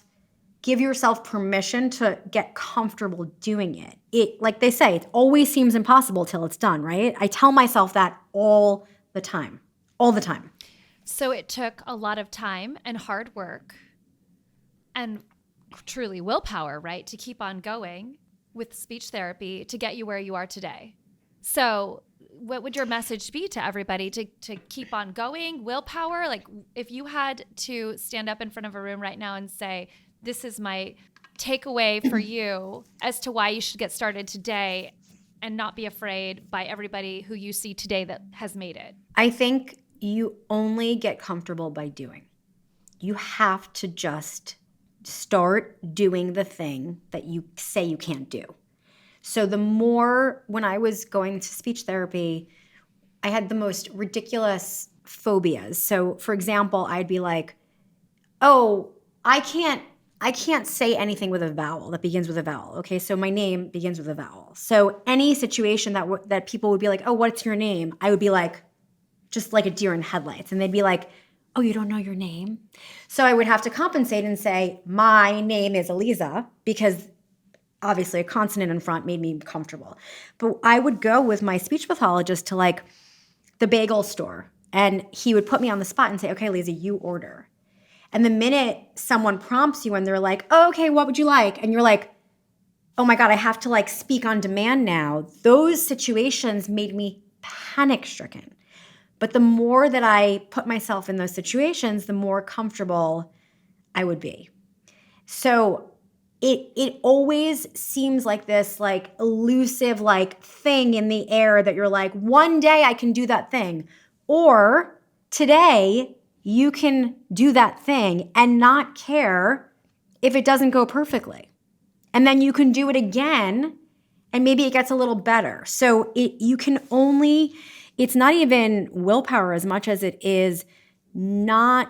give yourself permission to get comfortable doing it. It, like they say, it always seems impossible till it's done, right? I tell myself that all the time.
So it took a lot of time and hard work and truly willpower, right, to keep on going with speech therapy to get you where you are today. So what would your message be to everybody to keep on going? Willpower? Like, if you had to stand up in front of a room right now and say, this is my takeaway for you as to why you should get started today and not be afraid by everybody who you see today that has made it.
I think you only get comfortable by doing. You have to just start doing the thing that you say you can't do. So the more, when I was going to speech therapy, I had the most ridiculous phobias. So for example, I'd be like, oh, I can't say anything with a vowel that begins with a vowel. Okay, so my name begins with a vowel. So any situation that people would be like, oh, what's your name? I would be like, just like a deer in headlights. And they'd be like, oh, you don't know your name? So I would have to compensate and say, my name is Aliza, because obviously a consonant in front made me comfortable. But I would go with my speech pathologist to like the bagel store, and he would put me on the spot and say, okay, Aliza, you order. And the minute someone prompts you and they're like, oh, okay, what would you like? And you're like, oh my God, I have to like speak on demand now. Those situations made me panic stricken. But the more that I put myself in those situations, the more comfortable I would be. So it always seems like this like elusive like thing in the air that you're like, one day I can do that thing. Or today you can do that thing and not care if it doesn't go perfectly. And then you can do it again and maybe it gets a little better. So it's not even willpower as much as it is not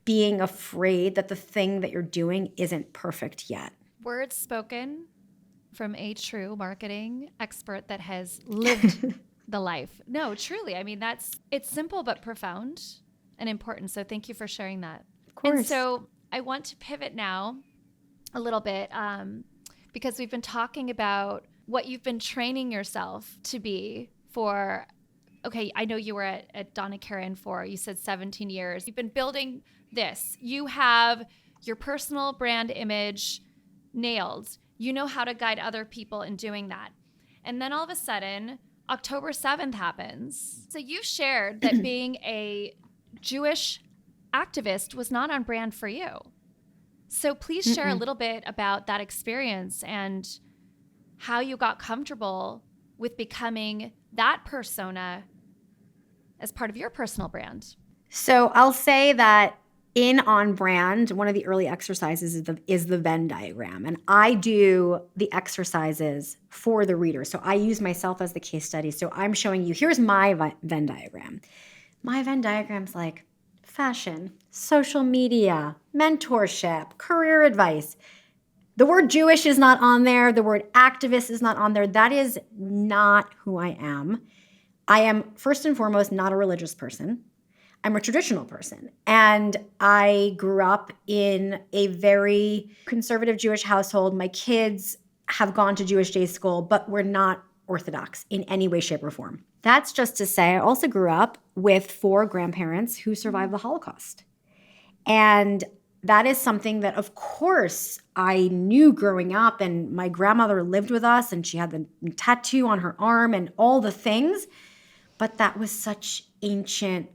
being afraid that the thing that you're doing isn't perfect yet.
Words spoken from a true marketing expert that has lived the life. No, truly. I mean, it's simple but profound. and important. So thank you for sharing that.
Of course.
And so I want to pivot now a little bit because we've been talking about what you've been training yourself to be for. Okay, I know you were at Donna Karan for, you said 17 years. You've been building this. You have your personal brand image nailed. You know how to guide other people in doing that. And then all of a sudden, October 7th happens. So you shared that being a Jewish activist was not on brand for you. So please share a little bit about that experience and how you got comfortable with becoming that persona as part of your personal brand.
So I'll say that in On Brand, one of the early exercises is the Venn diagram. And I do the exercises for the reader. So I use myself as the case study. So I'm showing you, here's my Venn diagram. My Venn diagram's like fashion, social media, mentorship, career advice. The word Jewish is not on there. The word activist is not on there. That is not who I am. I am, first and foremost, not a religious person. I'm a traditional person. And I grew up in a very conservative Jewish household. My kids have gone to Jewish day school, but we're not Orthodox in any way, shape, or form. That's just to say, I also grew up with 4 grandparents who survived the Holocaust. And that is something that, of course, I knew growing up. And my grandmother lived with us, and she had the tattoo on her arm and all the things. But that was such ancient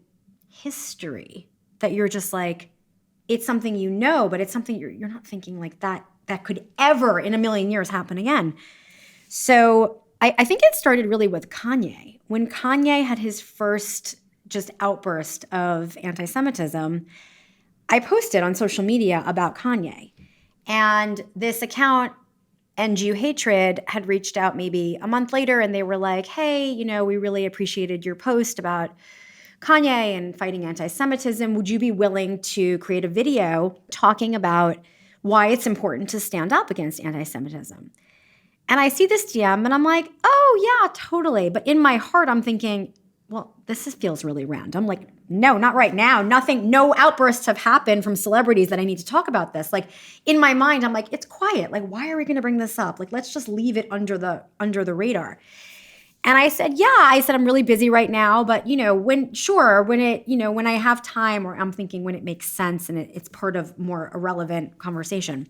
history that you're just like, it's something you know, but it's something you're not thinking like that could ever in a million years happen again. So I think it started really with Kanye. When Kanye had his first just outburst of anti-Semitism, I posted on social media about Kanye. And this account, And Jew Hatred, had reached out maybe a month later, and they were like, hey, we really appreciated your post about Kanye and fighting anti-Semitism. Would you be willing to create a video talking about why it's important to stand up against anti-Semitism? And I see this DM and I'm like, oh yeah, totally. But in my heart, I'm thinking, well, feels really random. Like, no, not right now. Nothing, no outbursts have happened from celebrities that I need to talk about this. Like in my mind, I'm like, it's quiet. Like, why are we going to bring this up? Like, let's just leave it under the radar. And I said, I'm really busy right now, but when I have time, or I'm thinking when it makes sense and it's part of more irrelevant conversation.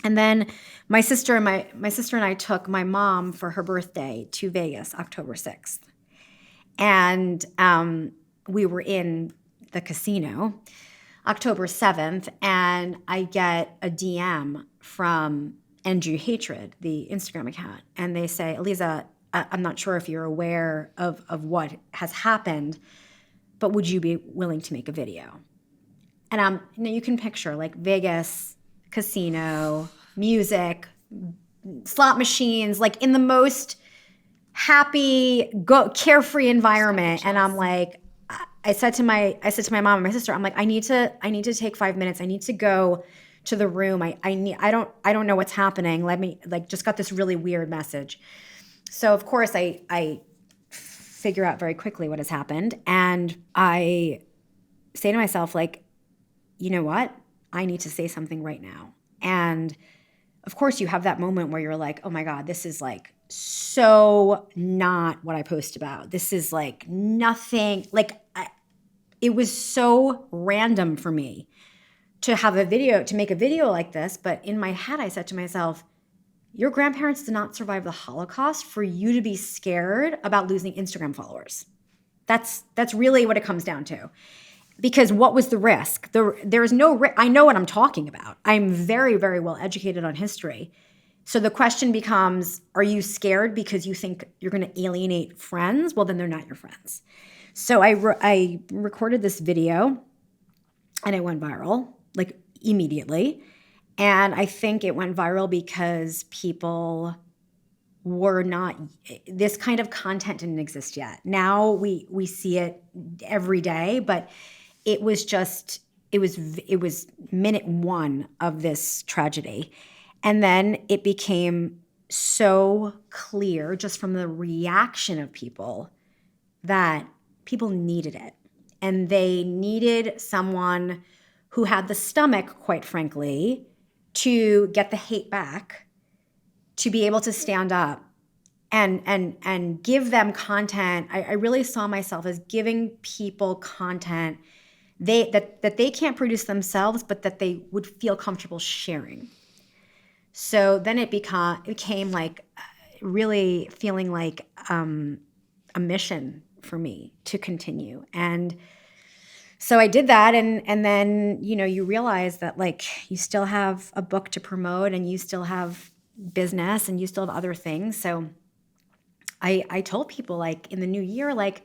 And then my sister and I took my mom for her birthday to Vegas, October 6th. And we were in the casino October 7th, and I get a DM from And Jew Hatred, the Instagram account, and they say, Aliza, I'm not sure if you're aware of what has happened, but would you be willing to make a video? And you can picture like Vegas, casino, music, slot machines, like in the most happy, carefree environment. And I'm like, I said to my mom and my sister, I'm like, I need to take 5 minutes. I need to go to the room. I don't know what's happening. Let me, like, just got this really weird message. So of course I figure out very quickly what has happened. And I say to myself, like, you know what? I need to say something right now. And of course you have that moment where you're like, oh my God, this is like so not what I post about. This is like nothing, like it was so random for me to make a video like this. But in my head, I said to myself, your grandparents did not survive the Holocaust for you to be scared about losing Instagram followers. That's really what it comes down to. Because what was the risk? There's no risk. I know what I'm talking about. I'm very, very well educated on history. So the question becomes, are you scared because you think you're going to alienate friends? Well, then they're not your friends. So I recorded this video and it went viral, like immediately. And I think it went viral because people were not, this kind of content didn't exist yet. Now we see it every day, but it was minute 1 of this tragedy. And then it became so clear just from the reaction of people that people needed it. and they needed someone who had the stomach, quite frankly, to get the hate back, to be able to stand up and give them content. I really saw myself as giving people content that they can't produce themselves, but that they would feel comfortable sharing. So then it became like really feeling like a mission for me to continue. And so I did that, and then you realize that like you still have a book to promote, and you still have business, and you still have other things. So I told people like in the new year, like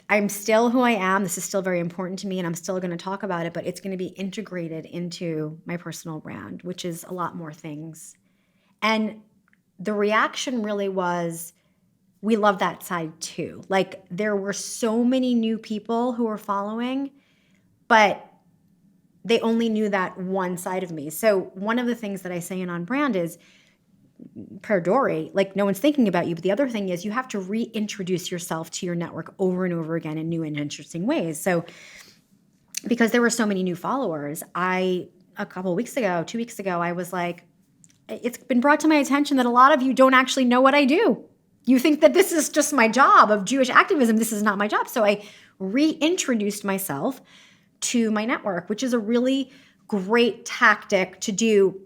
I'm still who I am. This is still very important to me, and I'm still going to talk about it, but it's going to be integrated into my personal brand, which is a lot more things. And the reaction really was, we love that side too. Like there were so many new people who were following, but they only knew that one side of me. So one of the things that I say in On Brand is, Perdori, like no one's thinking about you. But the other thing is you have to reintroduce yourself to your network over and over again in new and interesting ways. So because there were so many new followers, a couple of weeks ago, 2 weeks ago, I was like, it's been brought to my attention that a lot of you don't actually know what I do. You think that this is just my job of Jewish activism. This is not my job. So I reintroduced myself to my network, which is a really great tactic to do.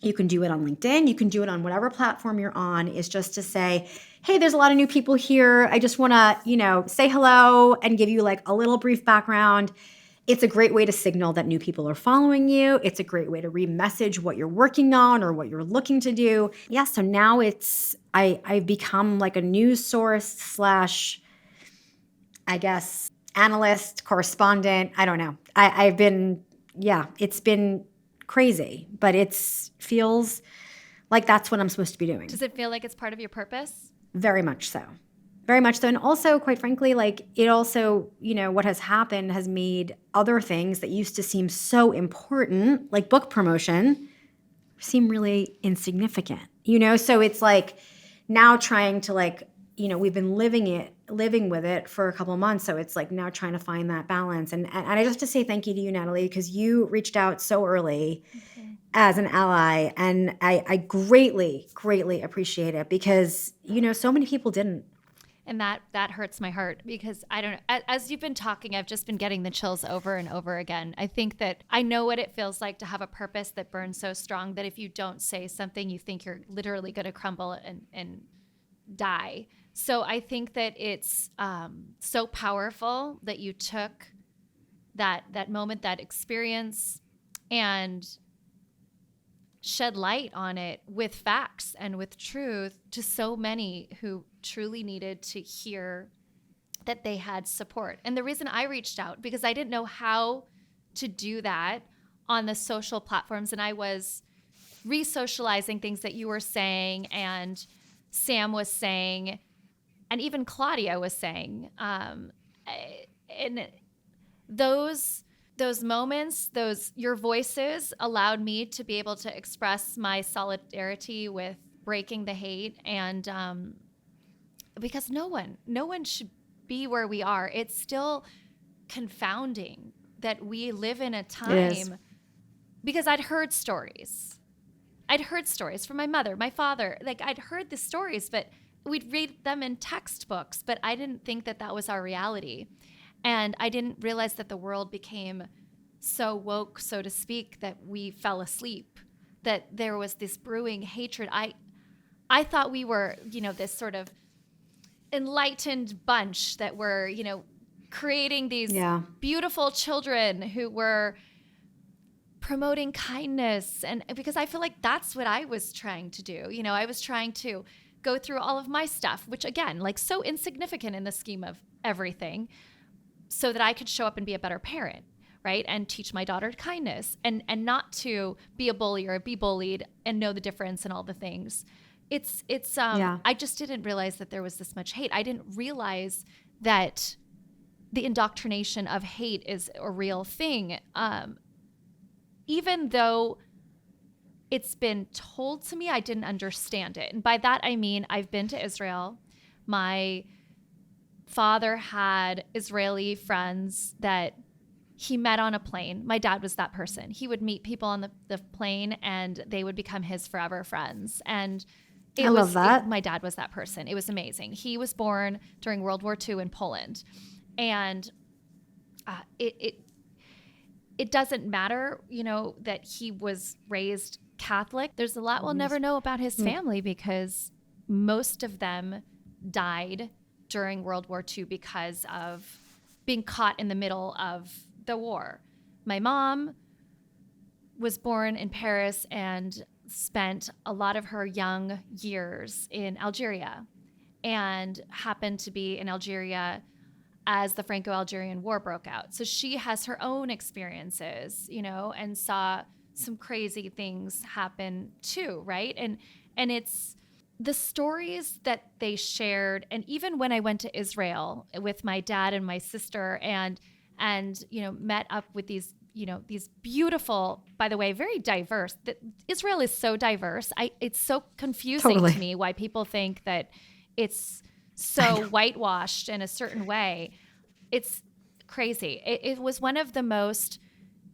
You can do it on LinkedIn. You can do it on whatever platform you're on, is just to say, hey, there's a lot of new people here. I just want to, say hello and give you like a little brief background. It's a great way to signal that new people are following you. It's a great way to re-message what you're working on or what you're looking to do. Yeah, so now I've become like a news source / I guess, analyst, correspondent. I don't know. It's been crazy, but it feels like that's what I'm supposed to be doing.
Does it feel like it's part of your purpose?
Very much so. Very much so. And also, quite frankly, like it also, what has happened has made other things that used to seem so important, like book promotion, seem really insignificant, So it's like now trying to like, we've been living with it for a couple of months. So it's like now trying to find that balance. And I just have to say thank you to you, Natalie, because you reached out so early as an ally. And I greatly, greatly appreciate it because, so many people didn't.
And that hurts my heart because I don't know. As you've been talking, I've just been getting the chills over and over again. I think that I know what it feels like to have a purpose that burns so strong that if you don't say something, you think you're literally going to crumble and die. So I think that it's so powerful that you took that moment, that experience, and shed light on it with facts and with truth to so many who truly needed to hear that they had support. And the reason I reached out, because I didn't know how to do that on the social platforms, and I was re-socializing things that you were saying and Sam was saying, and even Claudia was saying. And those moments, your voices allowed me to be able to express my solidarity with breaking the hate. And because no one should be where we are. It's still confounding that we live in a time, because I'd heard stories from my mother, my father. Like I'd heard the stories, but we'd read them in textbooks, but I didn't think that was our reality. And I didn't realize that the world became so woke, so to speak, that we fell asleep, that there was this brewing hatred. I thought we were, this sort of enlightened bunch that were, creating these beautiful children who were promoting kindness. And because I feel like that's what I was trying to do. I was trying to go through all of my stuff, which again, like so insignificant in the scheme of everything, so that I could show up and be a better parent, right? And teach my daughter kindness and not to be a bully or be bullied and know the difference and all the things. I just didn't realize that there was this much hate. I didn't realize that the indoctrination of hate is a real thing. Even though it's been told to me, I didn't understand it. And by that, I mean, I've been to Israel. My father had Israeli friends that he met on a plane. My dad was that person. He would meet people on the plane and they would become his forever friends. And
I love that.
my dad was that person. It was amazing. He was born during World War II in Poland. And it doesn't matter, that he was raised Catholic. There's a lot we'll never know about his family because most of them died during World War II because of being caught in the middle of the war. My mom was born in Paris and spent a lot of her young years in Algeria and happened to be in Algeria as the Franco-Algerian War broke out. So she has her own experiences, and saw some crazy things happen too, right? And it's the stories that they shared. And even when I went to Israel with my dad and my sister and met up with these beautiful, by the way, very diverse. Israel is so diverse. It's so confusing to me why people think that it's so whitewashed in a certain way. It's crazy. It is one of the most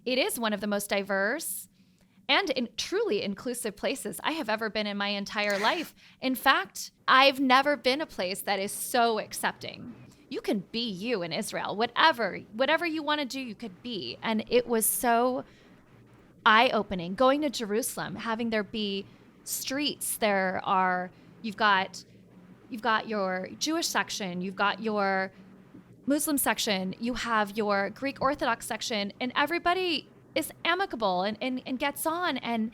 diverse and truly inclusive places I have ever been in my entire life. In fact, I've never been a place that is so accepting. You can be you in Israel, whatever you want to do, you could be. And it was so eye-opening. Going to Jerusalem, having there be streets, you've got your Jewish section, you've got your Muslim section, you have your Greek Orthodox section, and everybody is amicable and gets on. And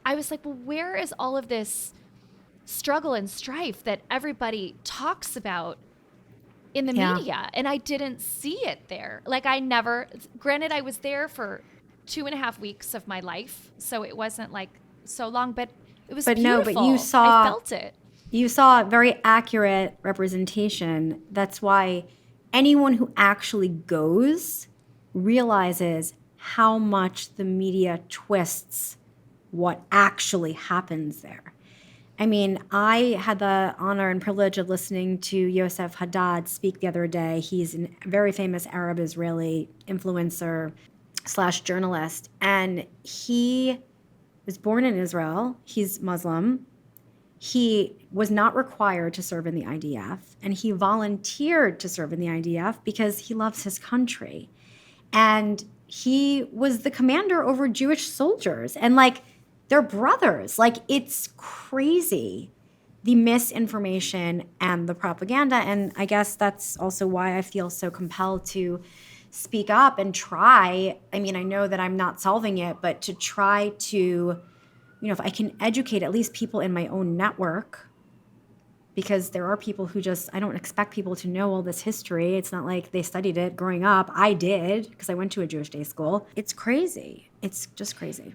I was like, well, where is all of this struggle and strife that everybody talks about in the media? And I didn't see it there. Granted, I was there for 2.5 weeks of my life, so it wasn't like so long, but it was beautiful.
But
I felt it.
You saw a very accurate representation. That's why anyone who actually goes realizes how much the media twists what actually happens there. I mean, I had the honor and privilege of listening to Yosef Haddad speak the other day. He's a very famous Arab-Israeli influencer / journalist, and he was born in Israel. He's Muslim. He was not required to serve in the IDF, and he volunteered to serve in the IDF because he loves his country. And he was the commander over Jewish soldiers, and they're brothers. It's crazy, the misinformation and the propaganda. And I guess that's also why I feel so compelled to speak up and try. I mean, I know that I'm not solving it, but to try to, if I can educate at least people in my own network, because there are people who I don't expect people to know all this history. It's not like they studied it growing up. I did, because I went to a Jewish day school. It's crazy. It's just crazy.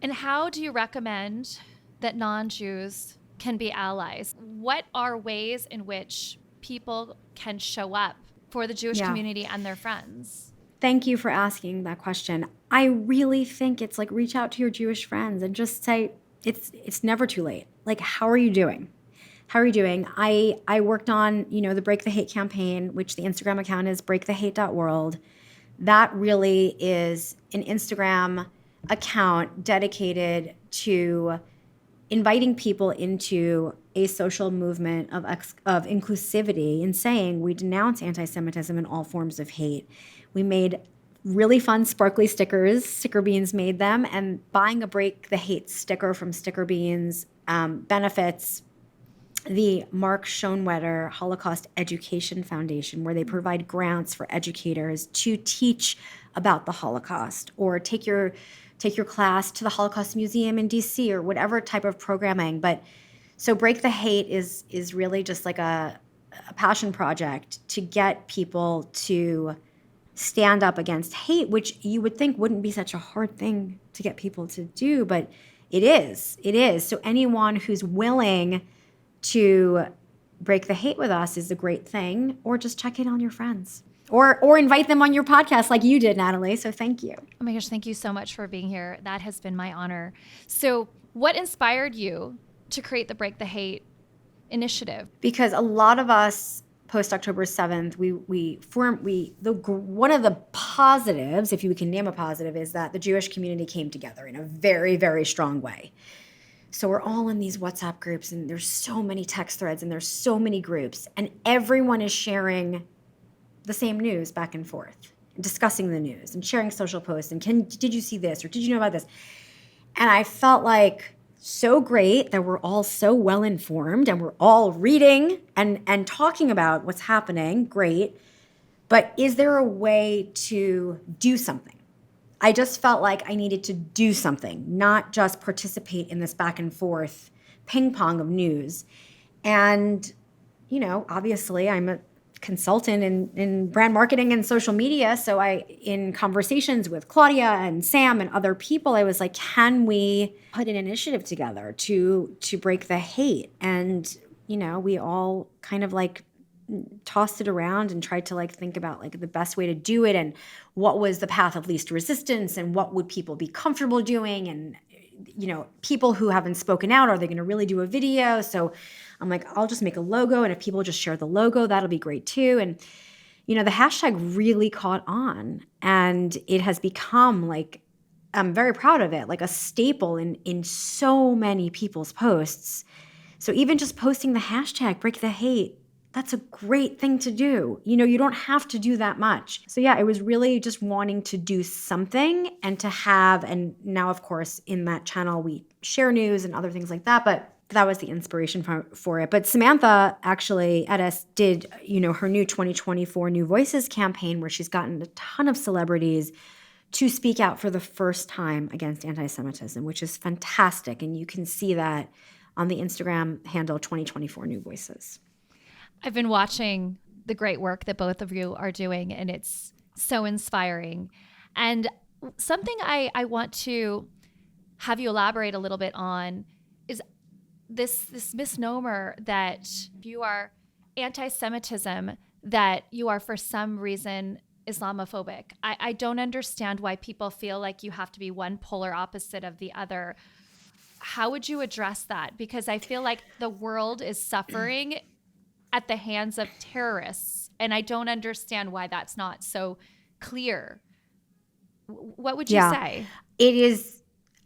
And how do you recommend that non-Jews can be allies? What are ways in which people can show up for the Jewish community and their friends?
Thank you for asking that question. I really think it's reach out to your Jewish friends and just say, it's never too late. How are you doing? How are you doing? I worked on, the Break the Hate campaign, which the Instagram account is breakthehate.world. That really is an Instagram account dedicated to inviting people into a social movement of inclusivity and saying we denounce anti-Semitism and all forms of hate. We made really fun, sparkly stickers. Sticker Beans made them, and buying a Break the Hate sticker from Sticker Beans benefits the Mark Schoenwetter Holocaust Education Foundation, where they provide grants for educators to teach about the Holocaust, or take your class to the Holocaust Museum in DC, or whatever type of programming. But so Break the Hate is really just a passion project to get people to stand up against hate, which you would think wouldn't be such a hard thing to get people to do, but it is. It is. So anyone who's willing to break the hate with us is a great thing, or just check in on your friends, or invite them on your podcast like you did, Natalie. So thank you.
Oh my gosh, thank you so much for being here. That has been my honor. So what inspired you to create the Break the Hate initiative?
Because a lot of us post October 7th, one of the positives, if you can name a positive, is that the Jewish community came together in a very, very strong way. So we're all in these WhatsApp groups, and there's so many text threads, and there's so many groups, and everyone is sharing the same news back and forth, and discussing the news, and sharing social posts, and did you see this, or did you know about this? And I felt like so great that we're all so well informed, and we're all reading and talking about what's happening. Great. But is there a way to do something? I just felt like I needed to do something, not just participate in this back and forth ping pong of news. And, obviously I'm a consultant in brand marketing and social media. So in conversations with Claudia and Sam and other people, I was like, can we put an initiative together to break the hate? And, we all kind of like tossed it around and tried to think about the best way to do it, and what was the path of least resistance, and what would people be comfortable doing, and people who haven't spoken out, are they going to really do a video? So I'm like, I'll just make a logo, and if people just share the logo, that'll be great too. And the hashtag really caught on, and it has become I'm very proud of it, a staple in so many people's posts. So even just posting the hashtag break the hate, that's a great thing to do. You don't have to do that much. So yeah, it was really just wanting to do something, and to have, and now of course in that channel we share news and other things like that, but that was the inspiration for it. But Samantha actually at us did, her new 2024 New Voices campaign, where she's gotten a ton of celebrities to speak out for the first time against anti-Semitism, which is fantastic. And you can see that on the Instagram handle 2024 New Voices.
I've been watching the great work that both of you are doing, and it's so inspiring. And something I want to have you elaborate a little bit on is this misnomer that if you are anti-Semitism, that you are for some reason Islamophobic. I don't understand why people feel like you have to be one polar opposite of the other. How would you address that? Because I feel like the world is suffering at the hands of terrorists, and I don't understand why that's not so clear. What would you say?
It is,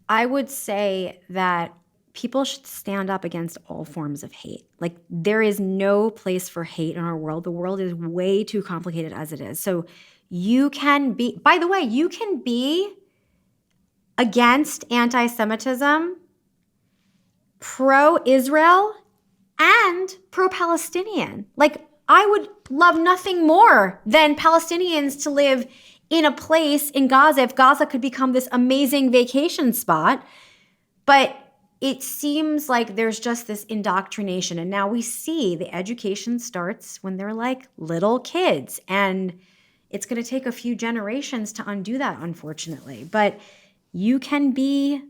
I would say that people should stand up against all forms of hate. There is no place for hate in our world. The world is way too complicated as it is. So you can be, by the way, you can be against anti-Semitism, pro-Israel, and pro-Palestinian. I would love nothing more than Palestinians to live in a place in Gaza, if Gaza could become this amazing vacation spot. But it seems like there's just this indoctrination. And now we see the education starts when they're little kids. And it's going to take a few generations to undo that, unfortunately. But you can be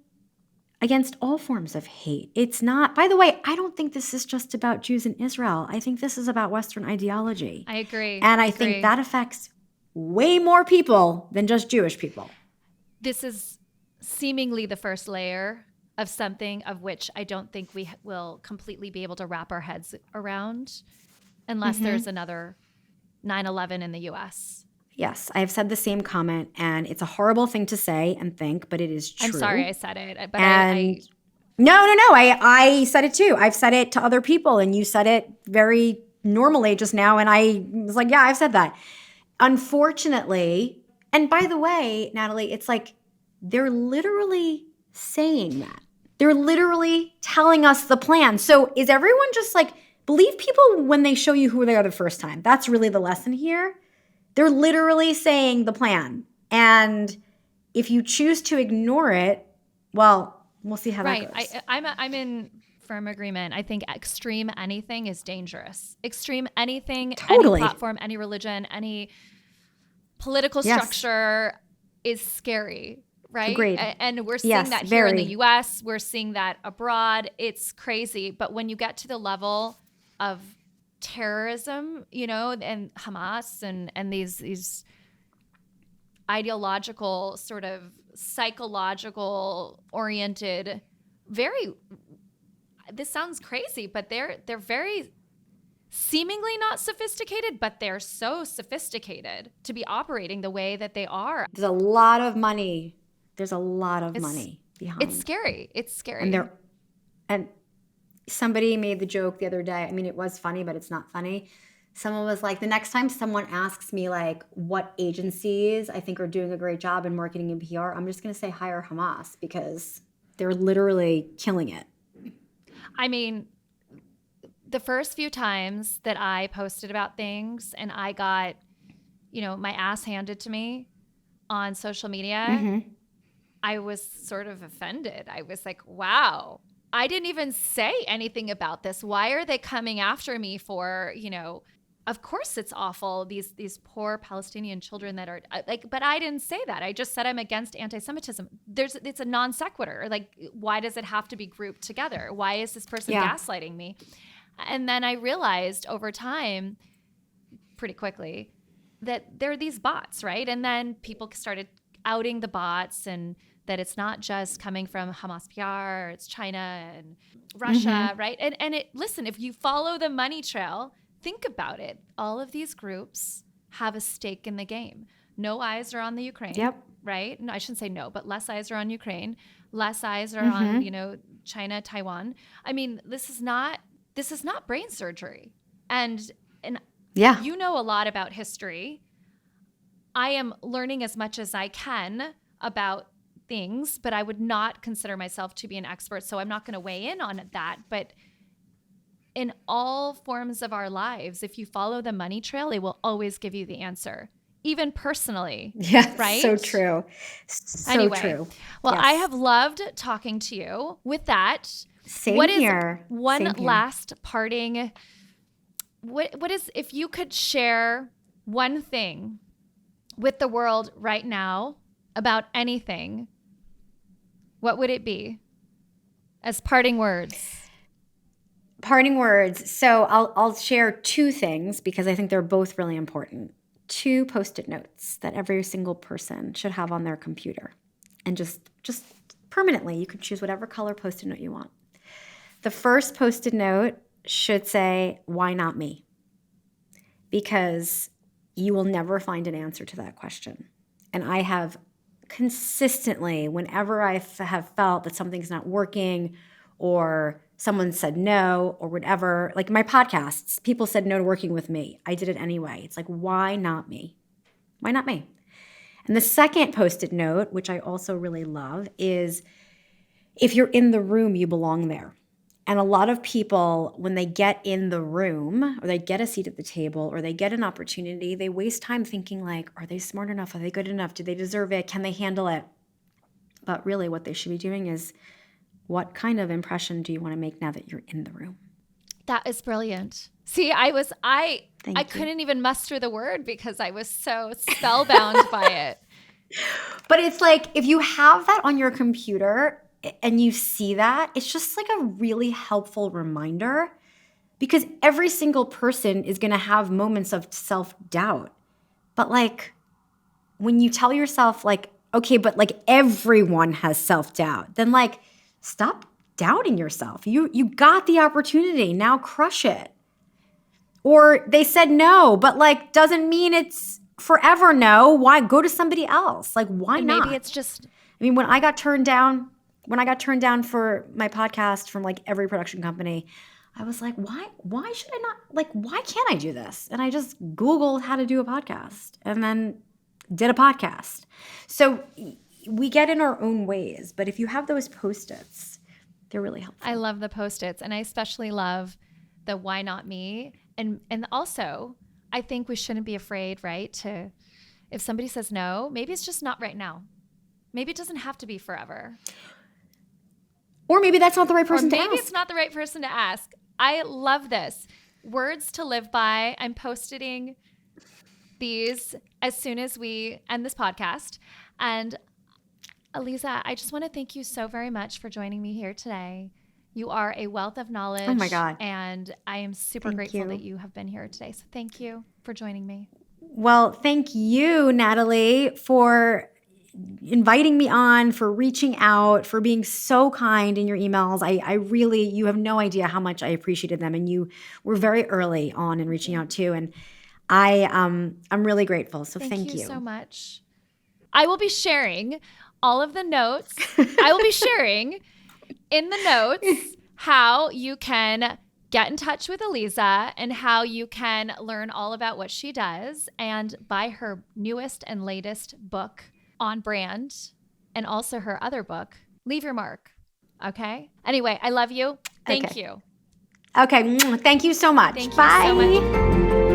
against all forms of hate. It's not, by the way, I don't think this is just about Jews in Israel. I think this is about Western ideology.
I agree.
And I think that affects way more people than just Jewish people.
This is seemingly the first layer of something of which I don't think we will completely be able to wrap our heads around unless there's another 9/11 in the US.
Yes, I have said the same comment, and it's a horrible thing to say and think, but it is true.
I'm sorry I said it, but
No, I said it too. I've said it to other people, and you said it very normally just now, and I was like, yeah, I've said that. Unfortunately, and by the way, Natalie, it's they're literally saying that. They're literally telling us the plan. So is everyone just believe people when they show you who they are the first time? That's really the lesson here. They're literally saying the plan. And if you choose to ignore it, well, we'll see how that goes.
I'm in firm agreement. I think extreme anything is dangerous. Extreme anything,
totally.
Any platform, any religion, any political structure is scary, right?
Agreed.
And we're seeing that here in the US. We're seeing that abroad. It's crazy. But when you get to the level of terrorism, and Hamas and these ideological, sort of psychological oriented, this sounds crazy, but they're very seemingly not sophisticated, but they're so sophisticated to be operating the way that they are.
There's a lot of money. There's a lot of money behind.
It's scary. It's scary.
And somebody made the joke the other day. I mean, it was funny, but it's not funny. Someone was like, the next time someone asks me like what agencies I think are doing a great job in marketing and PR, I'm just going to say hire Hamas because they're literally killing it.
I mean, the first few times that I posted about things and I got, my ass handed to me on social media, I was sort of offended. I was like, wow, I didn't even say anything about this. Why are they coming after me for, of course it's awful. These poor Palestinian children that are like, but I didn't say that. I just said I'm against anti-Semitism. It's a non sequitur. Like, why does it have to be grouped together? Why is this person gaslighting me? And then I realized over time, pretty quickly, that there are these bots, right? And then people started outing the bots and that it's not just coming from Hamas PR, it's China and Russia, right? And listen, if you follow the money trail, think about it. All of these groups have a stake in the game. No eyes are on the Ukraine, right? No, I shouldn't say no, but less eyes are on Ukraine. Less eyes are on, China, Taiwan. I mean, this is not brain surgery. And you know a lot about history. I am learning as much as I can about things, but I would not consider myself to be an expert, so I'm not going to weigh in on that. But in all forms of our lives, if you follow the money trail, it will always give you the answer, even personally.
Yeah,
right?
So true. So true.
Well, I have loved talking to you. With that,
Same here.
Last parting? What is, if you could share one thing with the world right now about anything, what would it be as parting words?
Parting words. So I'll share two things because I think they're both really important. 2 Post-it notes that every single person should have on their computer. And just permanently, you can choose whatever color Post-it note you want. The first Post-it note should say, "Why not me?" Because you will never find an answer to that question. And I have consistently, whenever I have felt that something's not working or someone said no or whatever, like my podcasts, people said no to working with me. I did it anyway. It's like, why not me? Why not me? And the second Post-it note, which I also really love, is if you're in the room, you belong there. And a lot of people, when they get in the room or they get a seat at the table or they get an opportunity, they waste time thinking like, are they smart enough? Are they good enough? Do they deserve it? Can they handle it? But really what they should be doing is, what kind of impression do you want to make now that you're in the room?
That is brilliant. See, I couldn't even muster the word because I was so spellbound by it.
But it's like, if you have that on your computer and you see that, it's just like a really helpful reminder, because every single person is going to have moments of self-doubt. But like, when you tell yourself like, okay, but like everyone has self-doubt, then like, stop doubting yourself. You got the opportunity. Now crush it. Or they said no, but like doesn't mean it's forever no. Why go to somebody else? Like, why not?
Maybe it's just,
I mean, when I got turned down for my podcast from like every production company, I was like, why should I not, like, why can't I do this? And I just Googled how to do a podcast and then did a podcast. So we get in our own ways, but if you have those Post-its, they're really helpful.
I love the Post-its, and I especially love the why not me. And also, I think we shouldn't be afraid, right? To, if somebody says no, maybe it's just not right now. Maybe it doesn't have to be forever.
Or maybe that's not the right person to ask.
Maybe it's not the right person to ask. I love this. Words to live by. I'm posting these as soon as we end this podcast. And Aliza, I just want to thank you so very much for joining me here today. You are a wealth of knowledge.
Oh my God.
And I am super grateful that you have been here today. So thank you for joining me.
Well, thank you, Natalie, for inviting me on, for reaching out, for being so kind in your emails. I really, you have no idea how much I appreciated them. And you were very early on in reaching out too. And I'm really grateful. So thank you
so much. I will be sharing all of the notes. I will be sharing in the notes how you can get in touch with Aliza and how you can learn all about what she does and buy her newest and latest book, On Brand, and also her other book, Leave Your Mark. Okay? Anyway, I love you. Thank you.
Okay. Thank you so much.
Thank you
Bye.
so much.